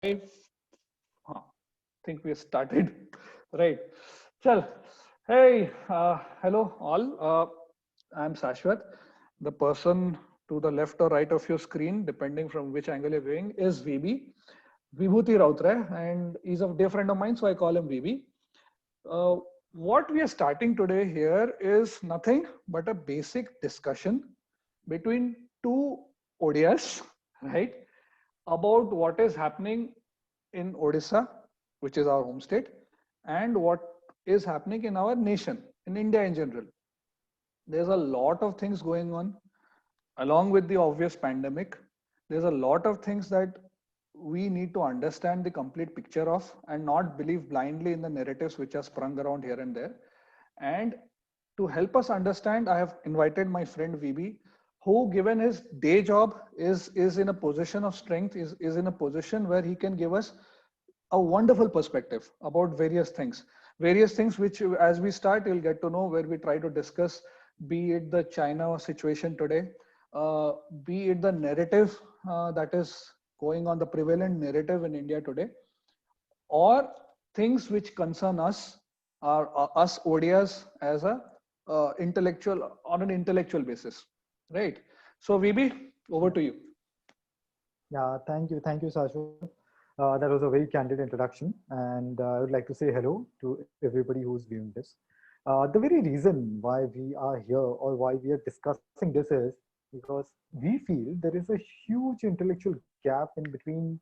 Live. Think we started. Right. Chal. Hey, hello all. I'm Sashwat. The person to the left or right of your screen, depending from which angle you're viewing, is VB. Vibhuti Rautre, and he's a dear friend of mine, so I call him VB. Uh, what we are starting today here is nothing but a basic discussion between two ODIs, right? About what is happening in Odisha, which is our home state, and what is happening in our nation, in India in general. There's a lot of things going on, along with the obvious pandemic. There's a lot of things that we need to understand the complete picture of and not believe blindly in the narratives which are sprung around here and there. And to help us understand, I have invited my friend VB, who, given his day job, is in a position of strength, is in a position where he can give us a wonderful perspective about various things which, as we start, you'll get to know, where we try to discuss, be it the China situation today, uh, be it the narrative that is going on, the prevalent narrative in India today, or things which concern us, are us ODIs as a intellectual, on an intellectual basis, right? So VB, over to you. Yeah, thank you, Sashwat. That was a very candid introduction, and I would like to say hello to everybody who's viewing this. The very reason why we are here or why we are discussing this is because we feel there is a huge intellectual gap in between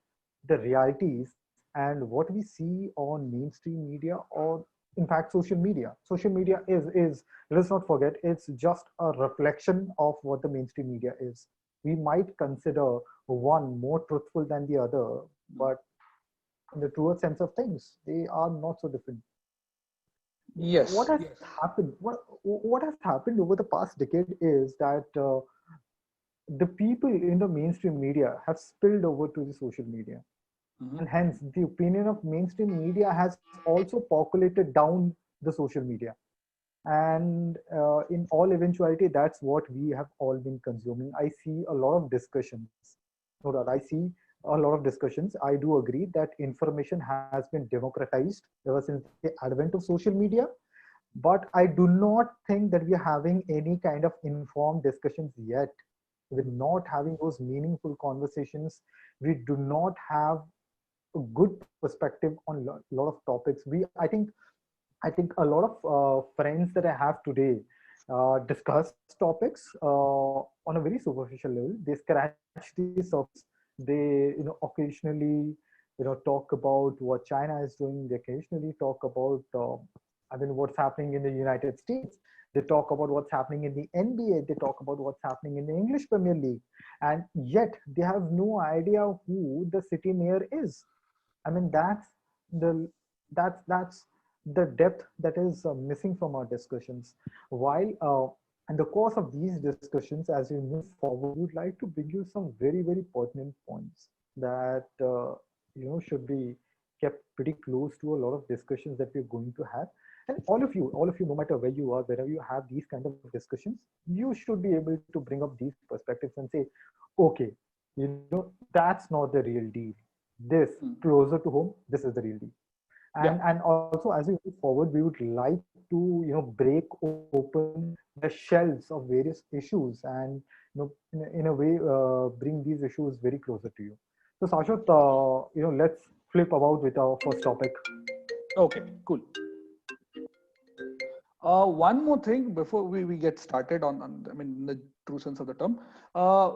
the realities and what we see on mainstream media or in fact social media. Social media is let's not forget, it's just a reflection of what the mainstream media is. We might consider one more truthful than the other, but in the truer sense of things, they are not so different. What Yes. has happened? What has happened over the past decade is that the people in the mainstream media have spilled over to the social media, Mhm. and hence the opinion of mainstream media has also percolated down the social media. And in all eventuality, that's what we have all been consuming. I see a lot of discussions, no doubt. I see a lot of discussions. I do agree that information has been democratized ever since the advent of social media, but I do not think that we are having any kind of informed discussions yet. We're not having those meaningful conversations. We do not have a good perspective on a lot of topics. I think a lot of friends that I have today discuss topics on a very superficial level. They scratch the surface. They, occasionally, talk about what China is doing. They occasionally talk about, what's happening in the United States. They talk about what's happening in the NBA. They talk about what's happening in the English Premier League, and yet they have no idea who the city mayor is. I mean, the that's the depth that is missing from our discussions. While in the course of these discussions, as we move forward, we would like to bring you some very very pertinent points that should be kept pretty close to a lot of discussions that we're going to have. And all of you, no matter where you are, wherever you have these kind of discussions, you should be able to bring up these perspectives and say, okay, that's not the real deal. This Mm. closer to home, this is the real deal. Yeah. And also, as we move forward, we would like to break open the shells of various issues, and in a way bring these issues very closer to you. So Sashwat, let's flip about with our first topic. Okay, cool. One more thing before we get started I mean, in the true sense of the term,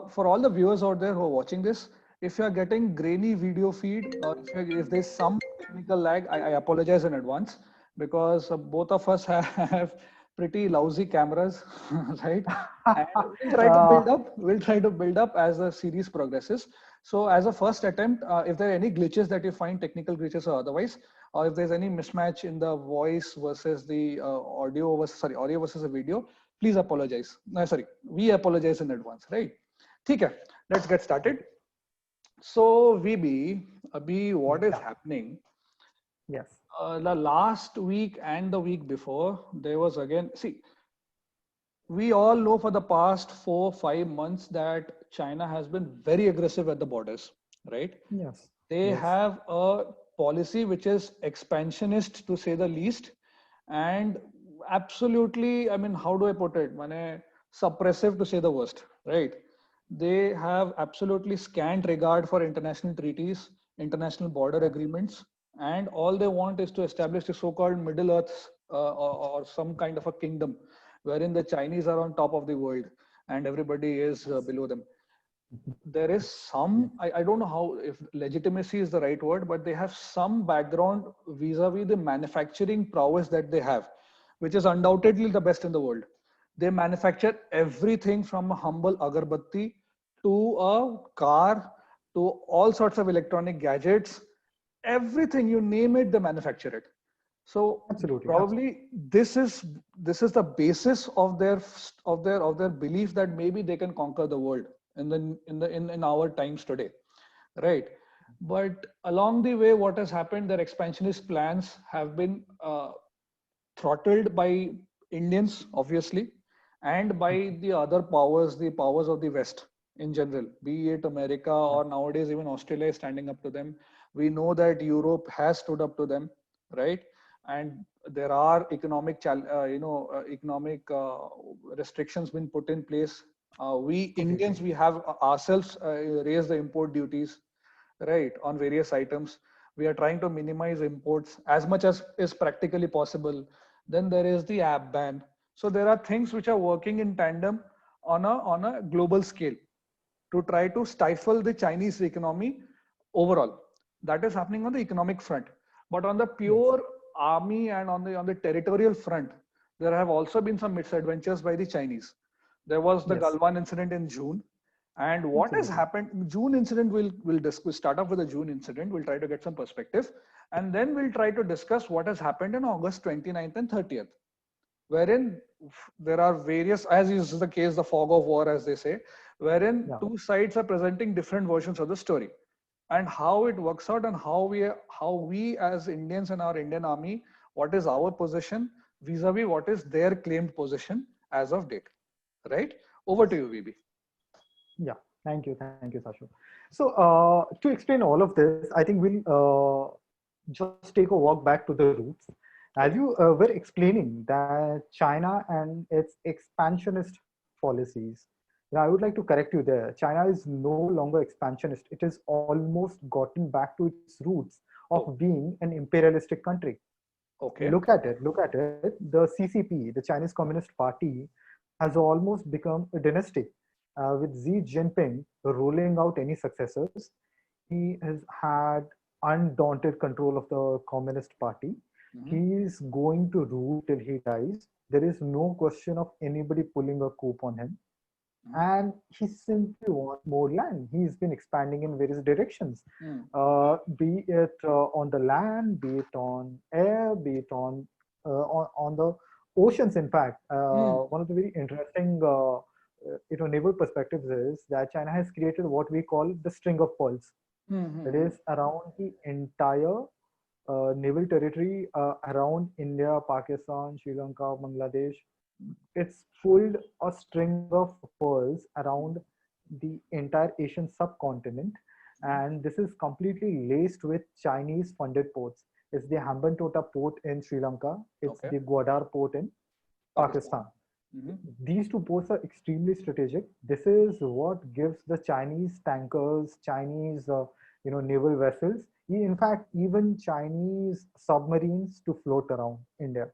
for all the viewers out there who are watching this, if you are getting grainy video feed, or if there's some technical lag, I apologize in advance, because both of us have pretty lousy cameras, right? And we'll try to uh, build up. We'll try to build up as the series progresses. So, as a first attempt, if there are any glitches that you find, technical glitches or otherwise, or if there's any mismatch in the voice versus the audio versus the video, please apologize. No, sorry, we apologize in advance, right? ठीक है, let's get started. So VB, Abhi, what is yeah, happening? yes, The last week and the week before, there was again, see, we all know for the past 4 5 months that China has been very aggressive at the borders, right? yes, They Yes, have a policy which is expansionist to say the least, and absolutely, I mean, how do I put it? Mane, suppressive to say the worst, right? They have absolutely scant regard for international treaties, international border agreements, and all they want is to establish the so-called Middle Earth or some kind of a kingdom wherein the Chinese are on top of the world and everybody is yes, below them. There is some, I don't know how, if legitimacy is the right word, but they have some background vis-a-vis the manufacturing prowess that they have, which is undoubtedly the best in the world. They manufacture everything from a humble agarbatti to a car to all sorts of electronic gadgets. Everything you name it, they manufacture it. So absolutely, absolutely. probably this is the basis of their belief that maybe they can conquer the world in our times today, right? But along the way, what has happened, their expansionist plans have been throttled by Indians, obviously, and by the other powers, the powers of the West in general, be it America Yeah, or nowadays even Australia is standing up to them. We know that Europe has stood up to them, right? And there are economic restrictions been put in place. We completely. Indians, we have ourselves raised the import duties, right, on various items. We are trying to minimize imports as much as is practically possible. Then there is the app ban. So there are things which are working in tandem on a global scale to try to stifle the Chinese economy overall. That is happening on the economic front. But on the Yes, pure army and on the territorial front, there have also been some misadventures by the Chinese. There was the yes, Galwan incident in June, and what has absolutely. happened? June incident. We'll start off with the June incident. We'll try to get some perspective, and then we'll try to discuss what has happened in August 29th and 30th, wherein there are various, as is the case, the fog of war, as they say, wherein Yeah, two sides are presenting different versions of the story, and how it works out, and how we as Indians and our Indian army, what is our position vis-a-vis what is their claimed position as of date, right? Over to you, VB. yeah. Thank you, Sashu. So, to explain all of this, I think we'll just take a walk back to the roots. As you Okay. were explaining that China and its expansionist policies, I would like to correct you there. China is no longer expansionist. It has almost gotten back to its roots of Oh, being an imperialistic country. okay. Look at it. The CCP, the Chinese Communist Party, has almost become a dynasty. With Xi Jinping ruling out any successors, he has had undaunted control of the Communist Party. Mhm. He is going to rule till he dies. There is no question of anybody pulling a coup on him. Mhm. And he simply wants more land. He's been expanding in various directions, Mhm. be it on the land, be it on air, be it on the oceans. In fact, Mhm. one of the very interesting naval perspectives is that China has created what we call the string of pearls. That Mhm. is around the entire naval territory around India, Pakistan, Sri Lanka, Bangladesh. It's pulled a string of pearls around Mhm. the entire Asian subcontinent, Mhm. and this is completely laced with Chinese funded ports. It's the Hambantota port in Sri Lanka, it's Okay. the Gwadar port in Pakistan. Pakistan. Mhm. These two ports are extremely strategic. This is what gives the Chinese tankers, Chinese naval vessels, in fact, even Chinese submarines to float around India.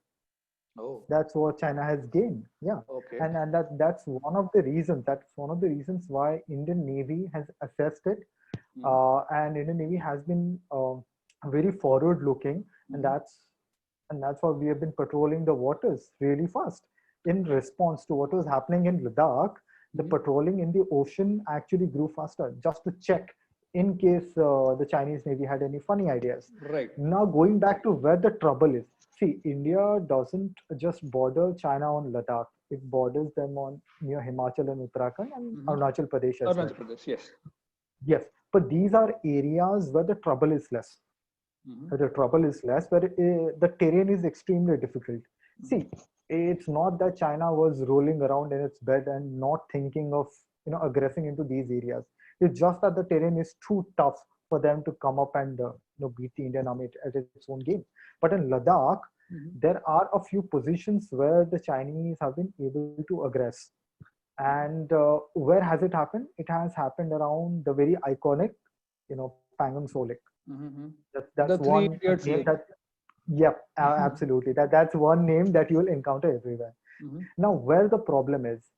Oh, That's what China has gained. Yeah, okay. and that's one of the reasons. That's one of the reasons why Indian Navy has assessed it, Mhm. and Indian Navy has been very forward looking, and Mhm. that's why we have been patrolling the waters really fast. In response to what was happening in Ladakh, the Mhm. patrolling in the ocean actually grew faster just to check in case the Chinese Navy had any funny ideas. Right. Now, going back to where the trouble is, see, India doesn't just border China on Ladakh, it borders them on near Himachal and Uttarakhand and Mhm. Arunachal Pradesh as well. Arunachal Pradesh, yes. Yes, but these are areas where the trouble is less. Mhm. Where the trouble is less, where the terrain is extremely difficult. Mhm. See, it's not that China was rolling around in its bed and not thinking of aggressing into these areas. It's just that the terrain is too tough for them to come up and beat the Indian army at its own game. But in Ladakh, there are a few positions where the Chinese have been able to aggress. And where has it happened? It has happened around the very iconic, Pangong Tso Lake. That's The Three one Idiots name Lake. that, yep, absolutely. That's one name that you will encounter everywhere. Now, where the problem is,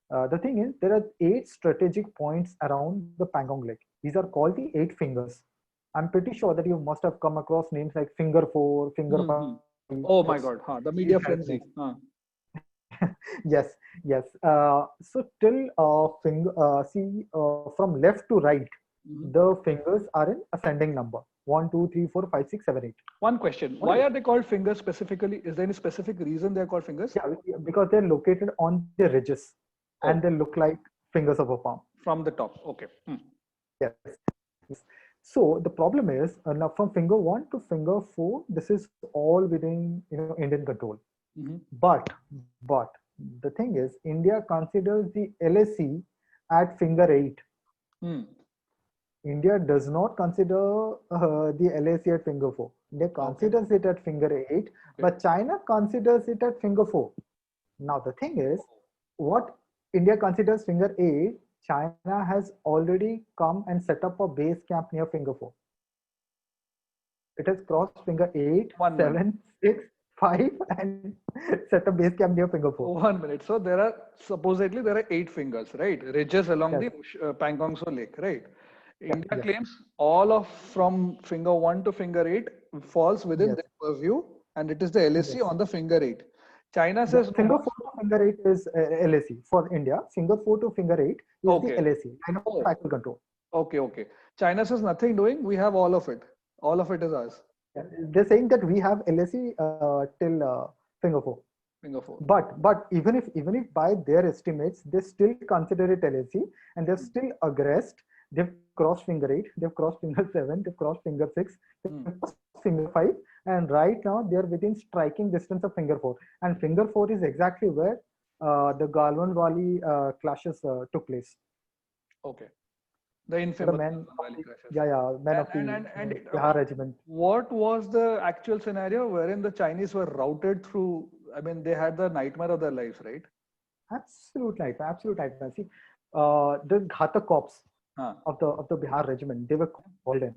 the thing is, there are 8 strategic points around the Pangong Lake. These are called the 8 fingers. I'm pretty sure that you must have come across names like Finger 4, Finger 5. Oh my God, the media frenzy. Yes, yes. So till from left to right, the fingers are in ascending number: 1, 2, 3, 4, 5, 6, 7, 8. One question: why are they called fingers specifically? Is there any specific reason they are called fingers? Yeah, because they're located on the ridges, and they look like fingers of a palm. From the top, okay. Yes. So the problem is now from finger 1 to finger 4, this is all within Indian control. But the thing is, India considers the LAC at finger 8. India does not consider the LAC at finger 4. India considers it at finger 8, but China considers it at finger 4. Now the thing is, what India considers finger 8, China has already come and set up a base camp near finger 4. It has crossed finger 8, 7, 6, 5 and set a base camp near finger 4. 1 minute. So supposedly there are 8 fingers, right? Ridges along the Pangong Tso Lake, right? India claims all from finger 1 to finger 8 falls within their purview, and it is the LAC on the finger 8. China says finger 4 to finger 8 is LAC for India. Finger 4 to finger 8 is the LAC, line of actual control. Okay. China says nothing doing. We have all of it. All of it is ours. They're saying that we have LAC till finger 4. Finger 4. But even if by their estimates they still consider it LAC and they've still aggressed. They've crossed finger 8. They've crossed finger 7. They've crossed finger 6. They've crossed finger 5. And right now they're within striking distance of finger 4. And finger 4 is exactly where the Galwan Valley clashes took place. Okay. The infamous men Valley clashes. Men of the Bihar regiment. What was the actual scenario wherein the Chinese were routed through? I mean, they had the nightmare of their lives, right? Absolute nightmare. See, the Ghatak Corps of the Bihar regiment, they were called in.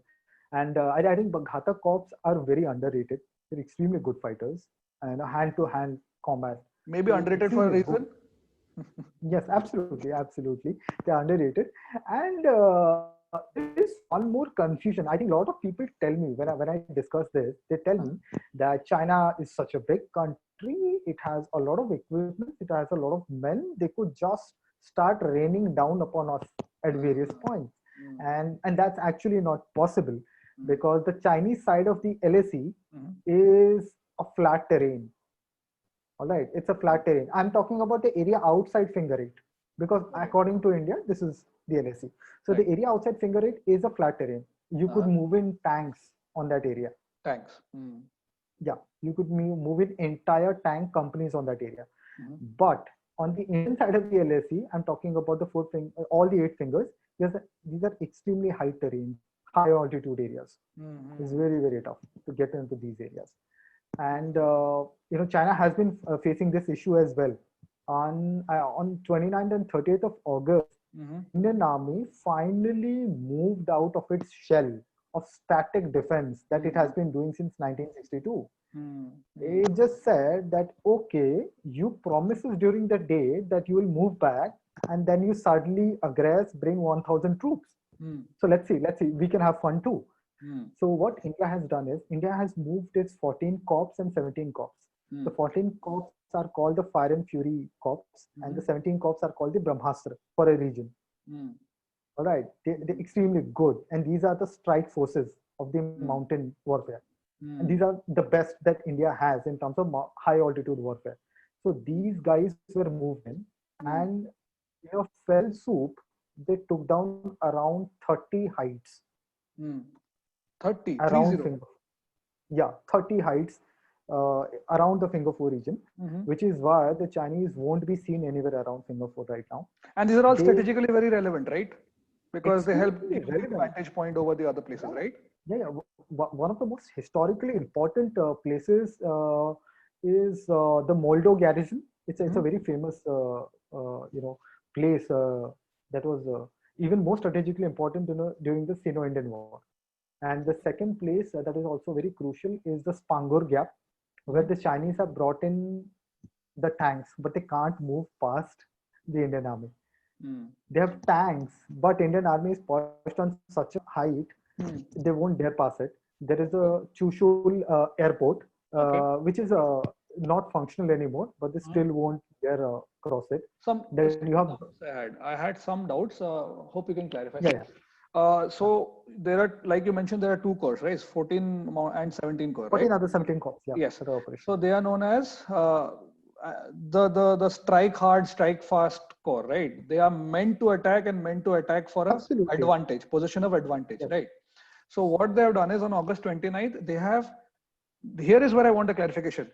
And I think Ghatak Corps are very underrated. They're extremely good fighters and hand-to-hand combat. Maybe underrated for a reason. Yes, absolutely. They're underrated. And there is one more confusion. I think a lot of people tell me when I discuss this, they tell me that China is such a big country. It has a lot of equipment. It has a lot of men. They could just start raining down upon us at various points. And that's actually not possible because the Chinese side of the LAC is a flat terrain. All right, it's a flat terrain. I'm talking about the area outside finger 8 because according to India, this is the LAC. So the area outside finger 8 is a flat terrain. You could move in tanks on that area. Tanks. Yeah, you could move in entire tank companies on that area. But on the Indian side of the LAC, I'm talking about the all the 8 fingers. These are extremely high terrain, high altitude areas. It's very, very tough to get into these areas. And China has been facing this issue as well. On 29th and 30th of August, Indian Army finally moved out of its shell of static defense that it has been doing since 1962. It just said that, okay, you promised us during the day that you will move back and then you suddenly aggress, bring 1,000 troops. So let's see, we can have fun too. So what India has done is, India has moved its 14 corps and 17 corps. The 14 corps are called the Fire and Fury Corps and the 17 corps are called the Brahmastra for a region. All right, they're extremely good. And these are the strike forces of the mountain warfare. And these are the best that India has in terms of high altitude warfare. So these guys were moved in and fell swoop, they took down around 30 heights. 30? Around 30 heights around the finger 4 region, which is why the Chinese won't be seen anywhere around finger 4 right now. And these are all strategically very relevant, right? because they help extremely give you the relevant. vantage point over the other places, Yeah, right? yeah, yeah. One of the most historically important places is the Moldo garrison. It's a Mhm. very famous place that was even more strategically important, during the Sino-Indian War. And the second place that is also very crucial is the Spangor Gap, where Mhm. the Chinese have brought in the tanks, but they can't move past the Indian army. Mm. They have tanks, but Indian army is perched on such a height Mm. they won't dare pass it. There is Okay. a Chushul airport, Okay. which is not functional anymore, but they Mhm. still won't dare cross it. Some Then you have, doubts I had. I had some doubts. Hope you can clarify. yeah, yeah, So there are, like you mentioned, there are two cores, right? 14 and 17 core, right? 14 other 17 cops, yeah, Yes. that are operational. So they are known as the strike hard, strike fast core, right? They are meant to attack and meant to attack for a Absolutely, advantage, position of advantage, yes. right? So what they have done is on August 29th, they have, here is where I want a clarification.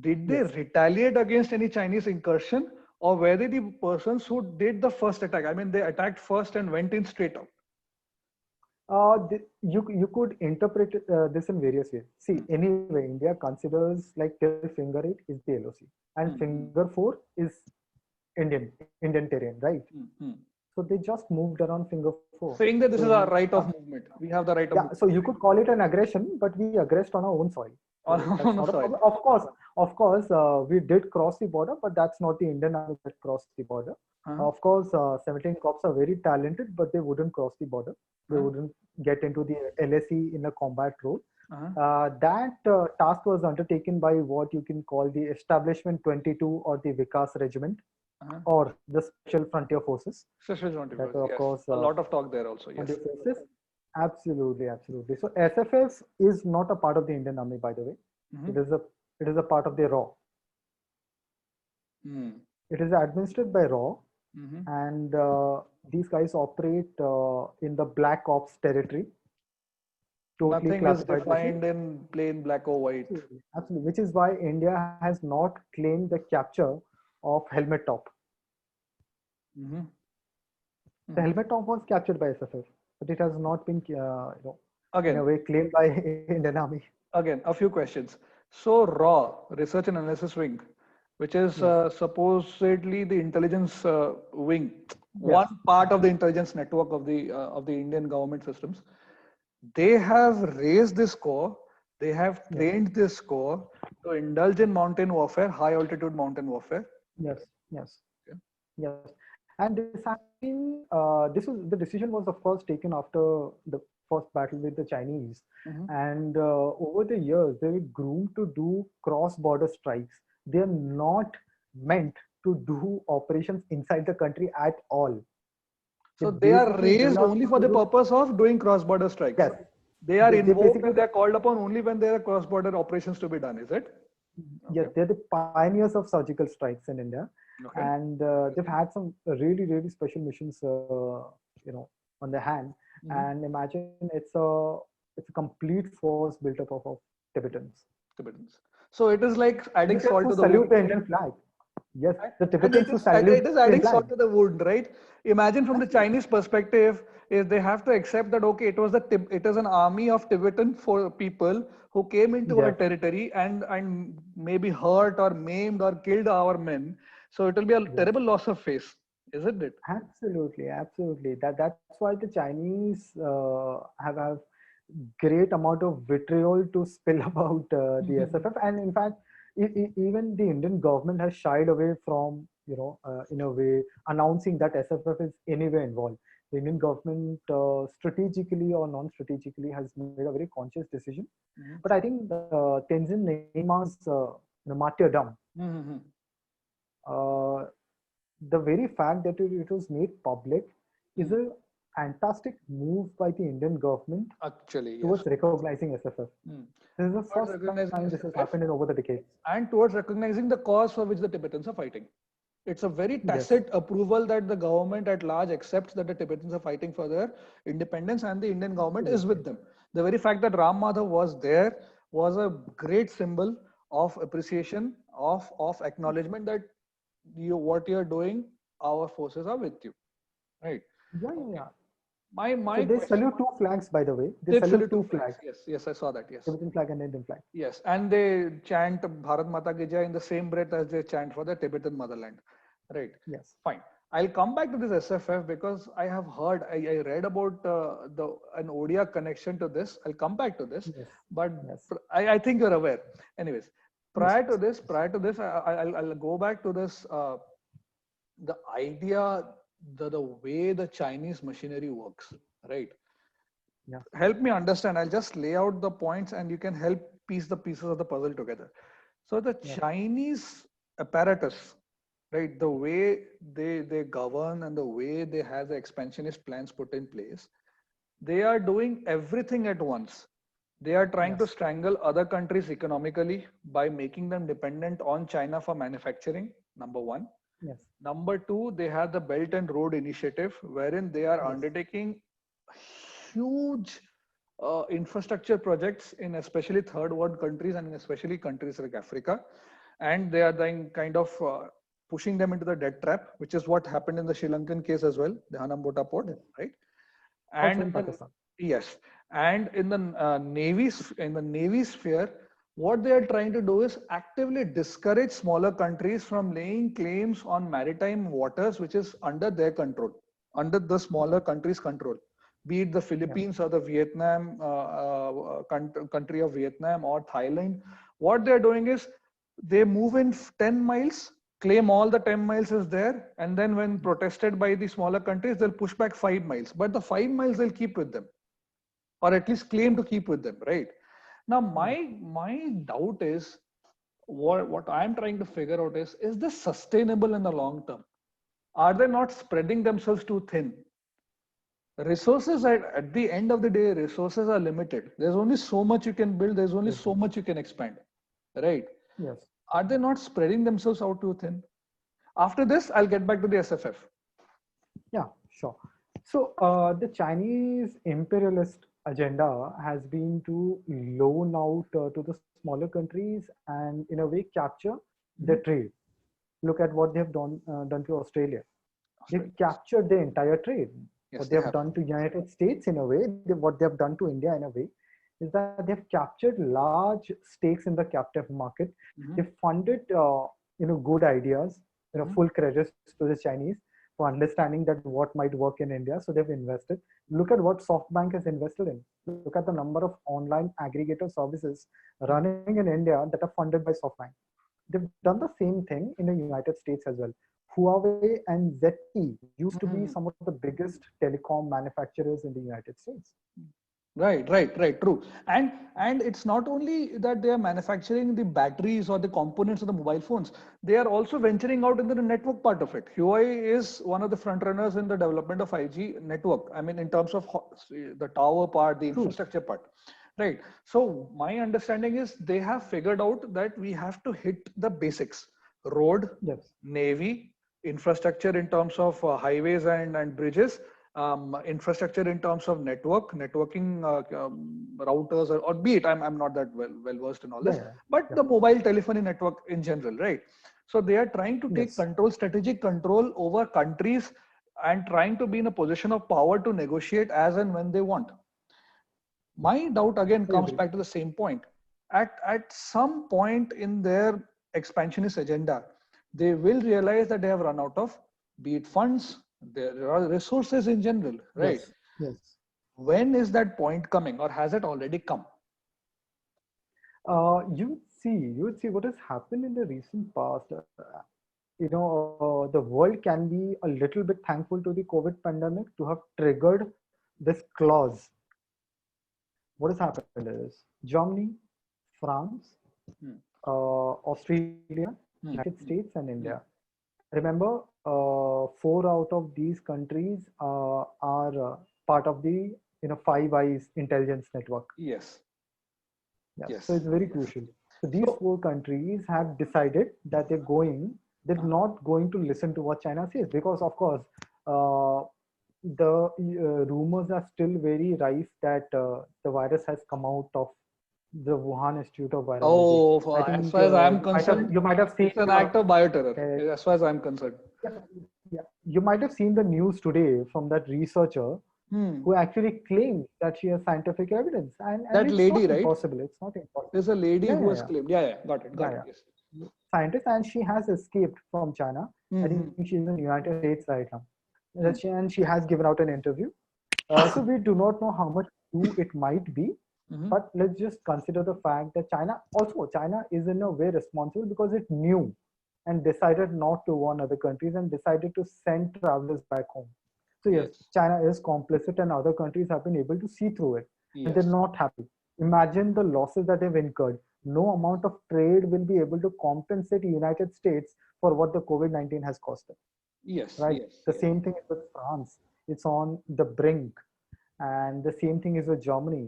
Did they Yes. retaliate against any Chinese incursion, or were they the persons who did the first attack? I mean, they attacked first and went in straight out. You could interpret this in various ways. See, Hmm. anyway, India considers like till finger 8 is the LOC, and Hmm. Hmm. finger 4 is Indian terrain, right? Hmm. Hmm. So they just moved around finger 4. Saying that So this is our right of movement. We have the right of yeah, so movement, you right? could call it an aggression, but we aggressed on our own soil. On, So that's on the not a soil. problem. Of course, we did cross the border, but that's not the Indian army that crossed the border. Uh-huh. Of course, 17 cops are very talented, but they wouldn't cross the border. They Uh-huh. wouldn't get into the LSE in a combat role. Uh-huh. That task was undertaken by what you can call the Establishment 22 or the Vikas Regiment Uh-huh. or the Special Frontier Forces. Social That controversy, of yes. course A lot of talk there also, on yes. the forces. Absolutely, absolutely. So SFF is not a part of the Indian Army, by the way. Mm-hmm. It is a part of the RAW. Mm. It is administered by RAW, Mm-hmm. and these guys operate in the Black Ops territory, totally Nothing is classified mission. defined in plain black or white. Absolutely, absolutely. Which is why India has not claimed the capture of Helmet Top. Mm-hmm. The Mm-hmm. Helmet Top was captured by SFF, but it has not been, in a Again, way, claimed by Indian Army. again, a few questions. So RAW, Research and Analysis Wing, which is Yes, supposedly the intelligence wing, yes, one part of the intelligence network of the Indian government systems. They have raised this core. They have yes. trained this core to indulge in mountain warfare, high altitude mountain warfare. Yes, yes, Okay. yes. And this has been, the decision was of course taken after the first battle with the Chinese. Mm-hmm. And over the years, they were groomed to do cross-border strikes. They are not meant to do operations inside the country at all. They So they are basically raised drill out only for the troops. purpose of doing cross-border strikes. Yes, They are they invoked basically, and they are called upon only when there are cross-border operations to be done, is it? yes, Okay. they're the pioneers of surgical strikes in India. Okay. And they've had some really, really special missions, on their hand. Mm-hmm. And imagine it's a complete force built up of Tibetans. Tibetans. So it is like adding Tibetans salt who to the wound. salute the Indian flag. Yes, the And Tibetans who salute it is the Indian adding flag. salt to the wound, right? Imagine from the Absolutely. Chinese perspective, is they have to accept that okay, it is an army of Tibetan for people who came into our Yes, territory and maybe hurt or maimed or killed our men. So it will be a yes. terrible loss of face, isn't it? Absolutely, absolutely. That's why the Chinese have great amount of vitriol to spill about the SFF, and in fact, even the Indian government has shied away from, in a way, announcing that SFF is anywhere involved. The Indian government, strategically or non-strategically, has made a very conscious decision. Mhm. But I think Tenzin Neyma's martyrdom, Mhm. uh, the very fact that it was made public is Mhm. a fantastic move by the Indian government Actually, yes. towards recognizing SFF. Mm. This is the Towards first recognizing time this has SFF happened in over the decades. and towards recognizing the cause for which the Tibetans are fighting. It's a very Yes, tacit approval that the government at large accepts that the Tibetans are fighting for their independence and the Indian government is absolutely. with them. The very fact that Ram Madhav was there was a great symbol of appreciation, of acknowledgement that what you're doing, our forces are with you. Right. Yeah, yeah, Okay. yeah. My So they question salute two flags, by the way. They did salute salute two two flags. flags, Yes, yes, I saw that. Yes, Tibetan flag and Indian flag. yes, and they chant Bharat Mata Ki Jai in the same breath as they chant for the Tibetan motherland. Right. Yes. Fine. I'll come back to this SFF because I have heard, I read about the an ODIA connection to this. I'll come back to this, Yes. but Yes. I think you're aware. Anyways, Yes. prior to this, I'll go back to this. The idea, the way the Chinese machinery works, right? Yeah. Help me understand. I'll just lay out the points and you can help piece the pieces of the puzzle together. So the Yeah. Chinese apparatus, right, the way they govern and the way they have the expansionist plans put in place, they are doing everything at once. They are trying to Yes. strangle other countries economically by making them dependent on China for manufacturing, number one. Yes. Number two, they have the Belt and Road Initiative, wherein they are Yes. undertaking huge infrastructure projects in especially third world countries and in especially countries like Africa. And they are then kind of pushing them into the debt trap, which is what happened in the Sri Lankan case as well, the Hanambota port, Yes. right? Also And in then, Pakistan. yes, and in the in the navy sphere, what they are trying to do is actively discourage smaller countries from laying claims on maritime waters, which is under their control, under the smaller countries' control, be it the Yeah. Philippines or the Vietnam country of Vietnam or Thailand. What they are doing is they move in 10 miles, claim all the 10 miles is there, and then when protested by the smaller countries, they'll push back 5 miles, but the 5 miles they'll keep with them, or at least claim to keep with them, right? Now Yeah. my doubt is, what I'm trying to figure out is this sustainable in the long term? Are they not spreading themselves too thin? Resources at the end of the day, resources are limited. There's only so much you can build, there's only Yes. so much you can expand, right? Yes. Are they not spreading themselves out too thin? After this, I'll get back to the SFF. Yeah, sure. So the Chinese imperialist agenda has been to loan out to the smaller countries and in a way capture their Mhm. trade. Look at what they have done to Australia. They've Australia. captured the entire trade. Yes, What they they have have. done to United States in a way, what they have done to India in a way, is that they've captured large stakes in the captive market. They Mhm. funded, good ideas, Mhm. full credits to the Chinese for understanding that what might work in India. So they've invested. Look at what SoftBank has invested in. Look at the number of online aggregator services Mhm. running in India that are funded by SoftBank. They've done the same thing in the United States as well. Huawei and ZTE used to be Mhm. some of the biggest telecom manufacturers in the United States. Right. True. And it's not only that they are manufacturing the batteries or the components of the mobile phones. They are also venturing out into the network part of it. Huawei is one of the front runners in the development of 5G network. I mean, in terms of the tower part, the True. infrastructure part. Right. So my understanding is they have figured out that we have to hit the basics: road, Yes. navy, infrastructure in terms of highways and bridges, infrastructure in terms of networking routers, or be it, I'm not that well versed in all Yeah. this, Yeah. but Yeah. the mobile telephony network in general, right? So they are trying to take Yes. strategic control over countries and trying to be in a position of power to negotiate as and when they want. My doubt again I comes agree. back to the same point. At some point in their expansionist agenda, they will realize that they have run out of, be it funds, their resources in general, right? Yes. Yes. When is that point coming, or has it already come? You would see what has happened in the recent past. The world can be a little bit thankful to the COVID pandemic to have triggered this clause. What has happened is Germany, France, Hmm, Australia, hmm, United hmm, States, and India. hmm. Remember, four out of these countries are part of the Five Eyes intelligence network. Yes, Yes, so yes, it's very yes. crucial. So these So, four countries have decided that they're not going to listen to what China says because, of course, uh, the rumors are still very rife that the virus has come out of the Wuhan Institute of Virology. I as think far as I'm you might have concerned, you might have seen it's an act of bioterror, uh, as far as I'm concerned. yeah, yeah, you might have seen the news today from that researcher Hmm. who actually claims that she has scientific evidence, and That it's lady, not right? impossible. It's not impossible. There's a lady Yeah, who yeah, has yeah, claimed. Yeah, yeah, got it, got yeah, it. yeah. Yes. Scientist, and she has escaped from China. I think Hmm. she's in the United States right now. Hmm. And she has given out an interview. So we do not know how much true it might be, Hmm. but let's just consider the fact that China is in a way responsible because it knew and decided not to warn other countries and decided to send travelers back home. So yes, Yes. China is complicit and other countries have been able to see through it and they're Yes. not happy. Imagine the losses that they've incurred. No amount of trade will be able to compensate the United States for what the COVID-19 has cost them, Yes. right? Yes. The Yes. same thing is with France. It's on the brink, and the same thing is with Germany.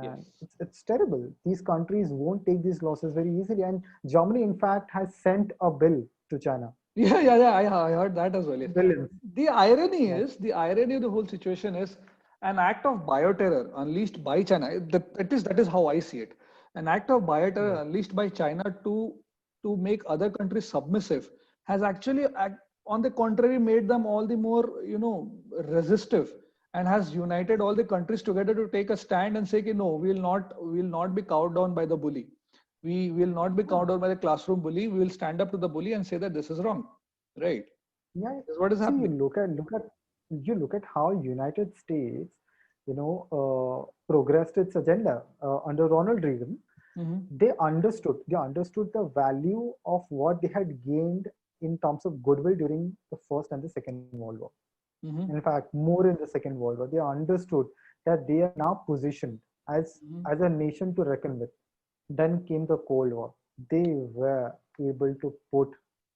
Yes. And it's terrible. These countries won't take these losses very easily. And Germany, in fact, has sent a bill to China. Yeah, yeah, yeah. I heard that as well. Yes. Billions. The Yes. the irony of the whole situation is an act of bioterror unleashed by China. That is how I see it. An act of Yes. bioterror unleashed by China to make other countries submissive has actually, on the contrary, made them all the more, resistive, and has united all the countries together to take a stand and say, no, we will not be cowed down by the bully. We will not be Yeah. cowed down by the classroom bully. We will stand up to the bully and say that this is wrong. Right. Yeah. This is what is See, happening. you look at how United States, progressed its agenda under Ronald Reagan. Hmm. They understood the value of what they had gained in terms of goodwill during the First and the Second World War. In Hmm. fact, more in the Second World War. They understood that they are now positioned Hmm. as a nation to reckon with. Then came the Cold War. They were able to put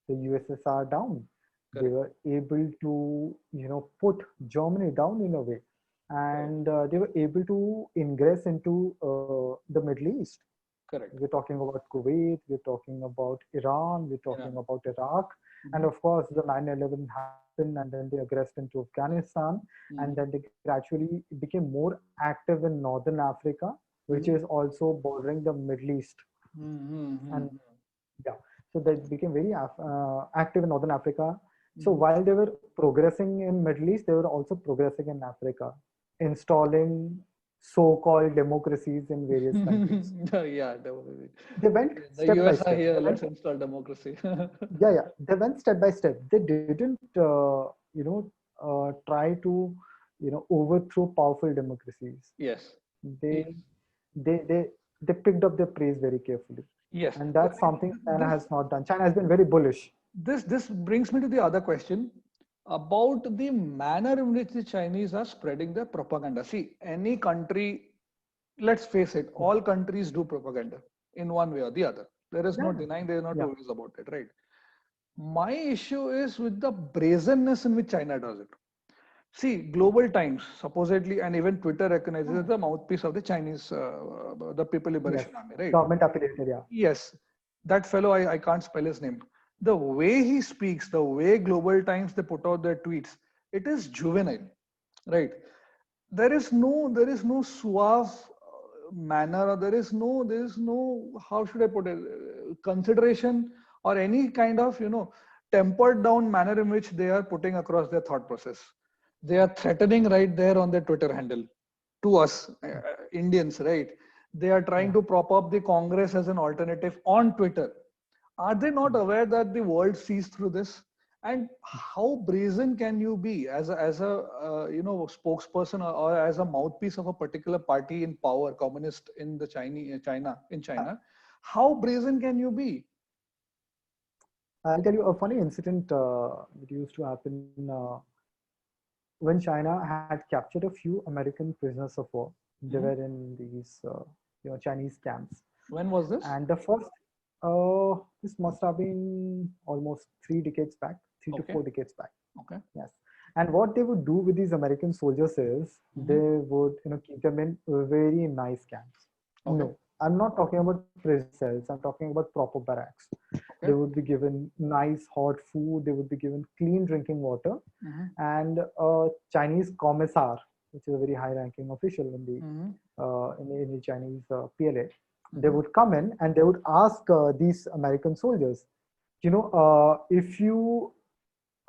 the USSR down. They Correct. were able to, put Germany down in a way, Correct. and they were able to ingress into the Middle East. Correct. We're talking about Kuwait, we're talking about Iran, we're Yeah. talking about Iraq, and Hmm. of course the 9/11 happened, and then they aggressed into Afghanistan, and then Hmm. they gradually became more active in Northern Africa, which Hmm. is also bordering the Middle East. Hmm. And yeah, so they became very active in Northern Africa. So Hmm. while they were progressing in Middle East, they were also progressing in Africa, installing so-called democracies in various countries. Yeah. They went The step by US are step. here. They went, Let's install democracy. yeah, yeah. They went step by step. They didn't, try to, overthrow powerful democracies. Yes. Yes. They, they, they, they picked up their praise very carefully, Yes. and that's something China This has not done. China has been very bullish. this brings me to the other question about the manner in which the Chinese are spreading their propaganda. See, any country, let's face it, Yeah, all countries do propaganda in one way or the other. There is no yeah, denying, there is no yeah, two ways about it, right? My issue is with the brazenness in which China does it. See, Global Times supposedly, and even Twitter recognizes yeah. as the mouthpiece of the Chinese, the People Yes, Liberation Army, right? government affiliated. Yeah, Yes, that fellow, I can't spell his name. The way he speaks, the way Global Times they put out their tweets, it is juvenile, right? There is no suave manner, or there is no, how should I put it, consideration, or any kind of, tempered down manner in which they are putting across their thought process. They are threatening right there on their Twitter handle to us, Indians, right? They are trying yeah. to prop up the Congress as an alternative on Twitter. Are they not Hmm. aware that the world sees through this? And how brazen can you be as a spokesperson, or as a mouthpiece of a particular party in power, communist in the China? How brazen can you be? I'll tell you a funny incident that used to happen when China had captured a few American prisoners of war. They were Mhm. in these, Chinese camps, When was this? and the first, this must have been almost 3 decades back, three to Okay. four decades back. Okay. Yes. And what they would do with these American soldiers is Hmm. they would, keep them in very nice camps. Okay. No, I'm not talking about prison cells. I'm talking about proper barracks. They Okay. would be given nice hot food. They would be given clean drinking water, Hmm. and a Chinese commissar, which is a very high-ranking official in the Hmm. Chinese PLA. They Hmm. would come in and they would ask these American soldiers, if you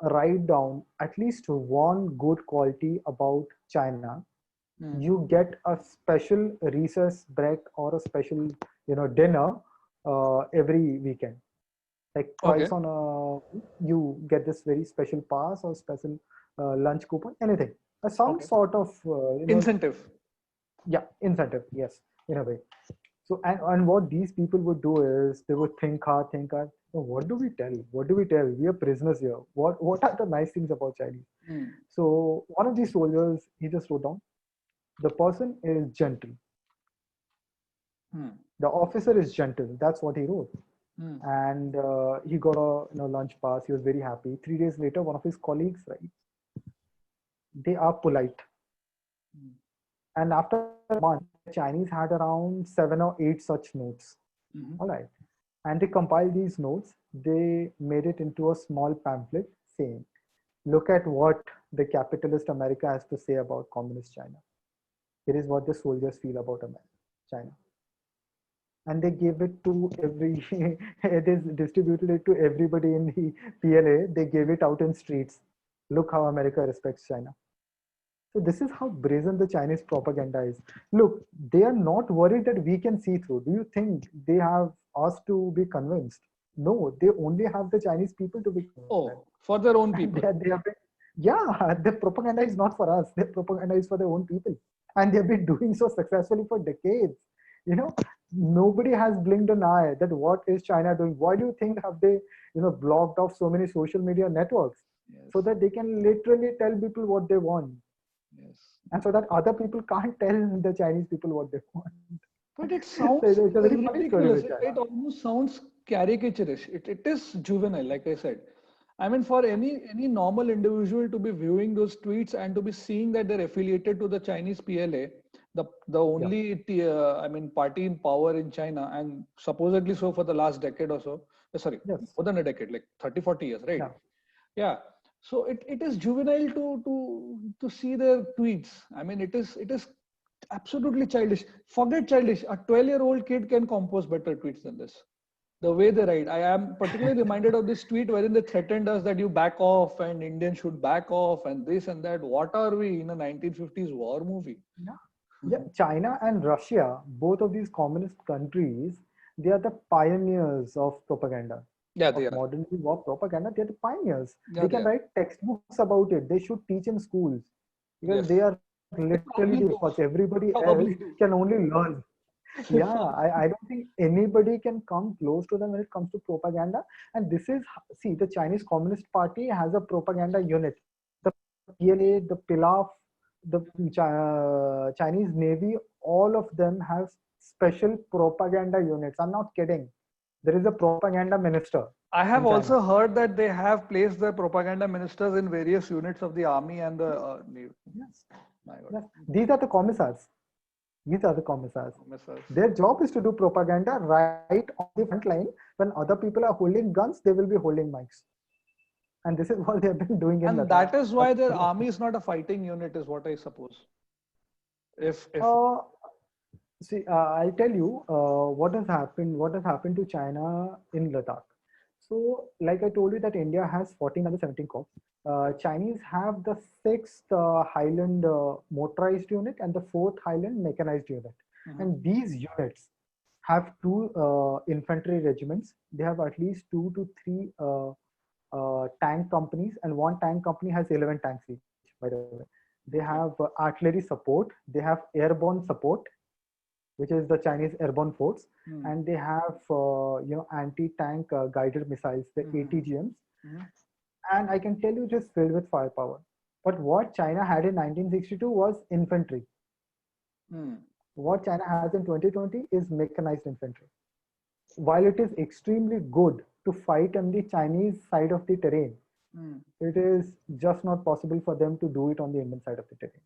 write down at least one good quality about China, Hmm. you get a special recess break or a special, dinner every weekend. Like twice Okay. on you get this very special pass or special lunch coupon, anything. Some Okay. sort of, Incentive. yeah, incentive. Yes, in a way. So and what these people would do is they would think hard. "Oh, what do we tell? What do we tell? We are prisoners here. What are the nice things about Chinese?" Hmm. So one of these soldiers, he just wrote down, the person is gentle. Hmm. The officer is gentle. That's what he wrote. Hmm. And he got a lunch pass. He was very happy. 3 days later, one of his colleagues, right? They are polite. Hmm. And after a month, the Chinese had around 7 or 8 such notes. Hmm. All right. And they compiled these notes. They made it into a small pamphlet saying, look at what the capitalist America has to say about communist China. Here is what the soldiers feel about China. And they gave it to every, it is distributed it to everybody in the PLA. They gave it out in streets. Look how America respects China. So this is how brazen the Chinese propaganda is. Look, they are not worried that we can see through. Do you think they have us to be convinced? No, they only have the Chinese people to be convinced. Oh, for their own And people. they have been, yeah, the propaganda is not for us. The propaganda is for their own people. And they've been doing so successfully for decades. You know, nobody has blinked an eye that what is China doing? Why do you think have they, blocked off so many social media networks? Yes. So that they can literally tell people what they want. Yes. And so that other people can't tell the Chinese people what they want. But it So sounds it's a very funny story ridiculous. with It China. almost sounds caricaturish. It is juvenile, like I said. I mean, for any normal individual to be viewing those tweets and to be seeing that they're affiliated to the Chinese PLA, the Yeah. only I mean party in power in China, and supposedly so for the last decade or so. Sorry, Yes. more than a decade, like 30, 40 years, right? Yeah. Yeah. So it is juvenile to see their tweets. I mean, it is absolutely childish. Forget childish. A 12-year-old kid can compose better tweets than this. The way they write. I am particularly reminded of this tweet wherein they threatened us that you back off and Indians should back off and this and that. What are we in a 1950s war movie? Yeah. Yeah. China and Russia, both of these communist countries, they are the pioneers of propaganda, Yeah, they of are. modern war propaganda. They're the pioneers. Yeah, They they can are. write textbooks about it. They should teach in schools because Yes. they are They literally probably the do. experts. Everybody else Probably do. can only learn. Yeah, I don't think anybody can come close to them when it comes to propaganda. And this is, see, the Chinese Communist Party has a propaganda unit. The PLA, the PILAF, the Chinese Navy, all of them have special propaganda units. I'm not kidding. There is a propaganda minister I have in China. also heard that they have placed their propaganda ministers in various units of the army and the navy. Yes, My God. yes. These are the commissars. These are the commissars. Missiles. Their job is to do propaganda right on the front line. When other people are holding guns, they will be holding mics. And this is what they have been doing in And Ladakh. that is why their army is not a fighting unit, is what I suppose. If Uh, See, I'll tell you what has happened. What has happened to China in Ladakh? So, like I told you, that India has 14 other 17 corps. Chinese have the sixth Highland motorized unit and the fourth Highland mechanized unit. Mhm. And these units have two infantry regiments. They have at least 2 to 3 tank companies, and one tank company has 11 tanks each. By the way, they Okay. have artillery support. They have airborne support, which is the Chinese airborne force, Hmm. and they have anti-tank guided missiles, the Mhm. ATGMs. Mhm. And I can tell you, it is filled with firepower. But what China had in 1962 was infantry. Hmm. What China has in 2020 is mechanized infantry. While it is extremely good to fight on the Chinese side of the terrain, Hmm. it is just not possible for them to do it on the Indian side of the terrain.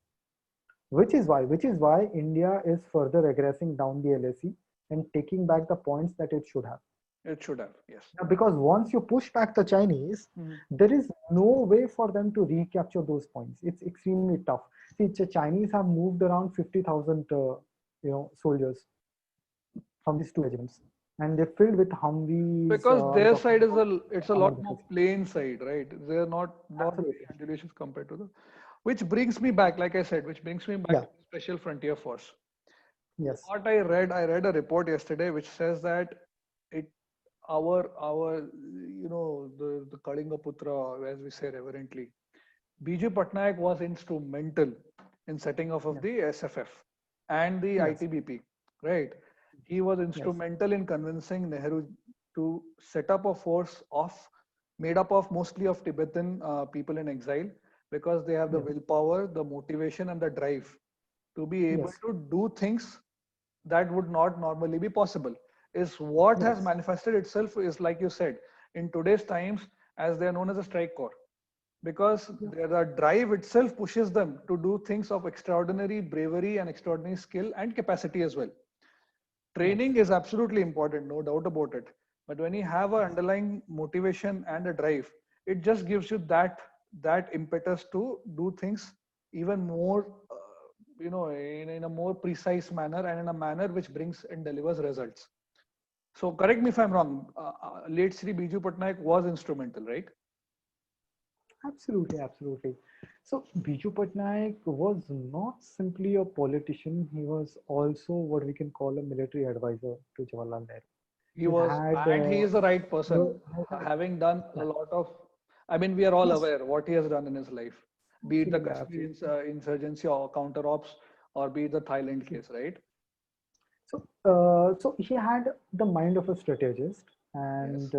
Which is why India is further regressing down the LAC and taking back the points that it should have. It should have. Yes. Now, because once you push back the Chinese, Mhm. there is no way for them to recapture those points. It's extremely tough. See, the Chinese have moved around 50,000 soldiers from these two regiments. and they're filled with Humvees. Because I'm their talking side is about it's a all lot of the more cities. plain side, right? They're not very Absolutely. undulations compared to the, which brings me back, like I said, which brings me back Yeah. to the Special Frontier Force. Yes. What I read a report yesterday which says that it our the Kalinga Putra, as we say reverently, Biju Patnaik was instrumental in setting off of Yes. the SFF and the Yes. ITBP, right? He was Yes. instrumental in convincing Nehru to set up a force of made up of mostly of Tibetan people in exile because they have the Yes. willpower, the motivation, and the drive to be able Yes. to do things that would not normally be possible. Is what has Yes. manifested itself is, like you said, in today's times, as they are known as a strike corps, because Yeah. the drive itself pushes them to do things of extraordinary bravery and extraordinary skill and capacity as well. Yes. Training is absolutely important, no doubt about it. But when you have an underlying motivation and a drive, it just gives you that impetus to do things even more, in a more precise manner and in a manner which brings and delivers results. So correct me if I'm wrong. Late Sri Biju Patnaik was instrumental, right? Absolutely. Absolutely. So Biju Patnaik was not simply a politician. He was also what we can call a military advisor to Jawaharlal Nehru. He He was, had, and he is the right person, he having done a yeah. lot of. I mean, we are all Yes. aware what he has done in his life, be it the Absolutely. Kashmir Absolutely. insurgency or counter ops, or be it the Thailand Yes. case, right? So he had the mind of a strategist, Yes, and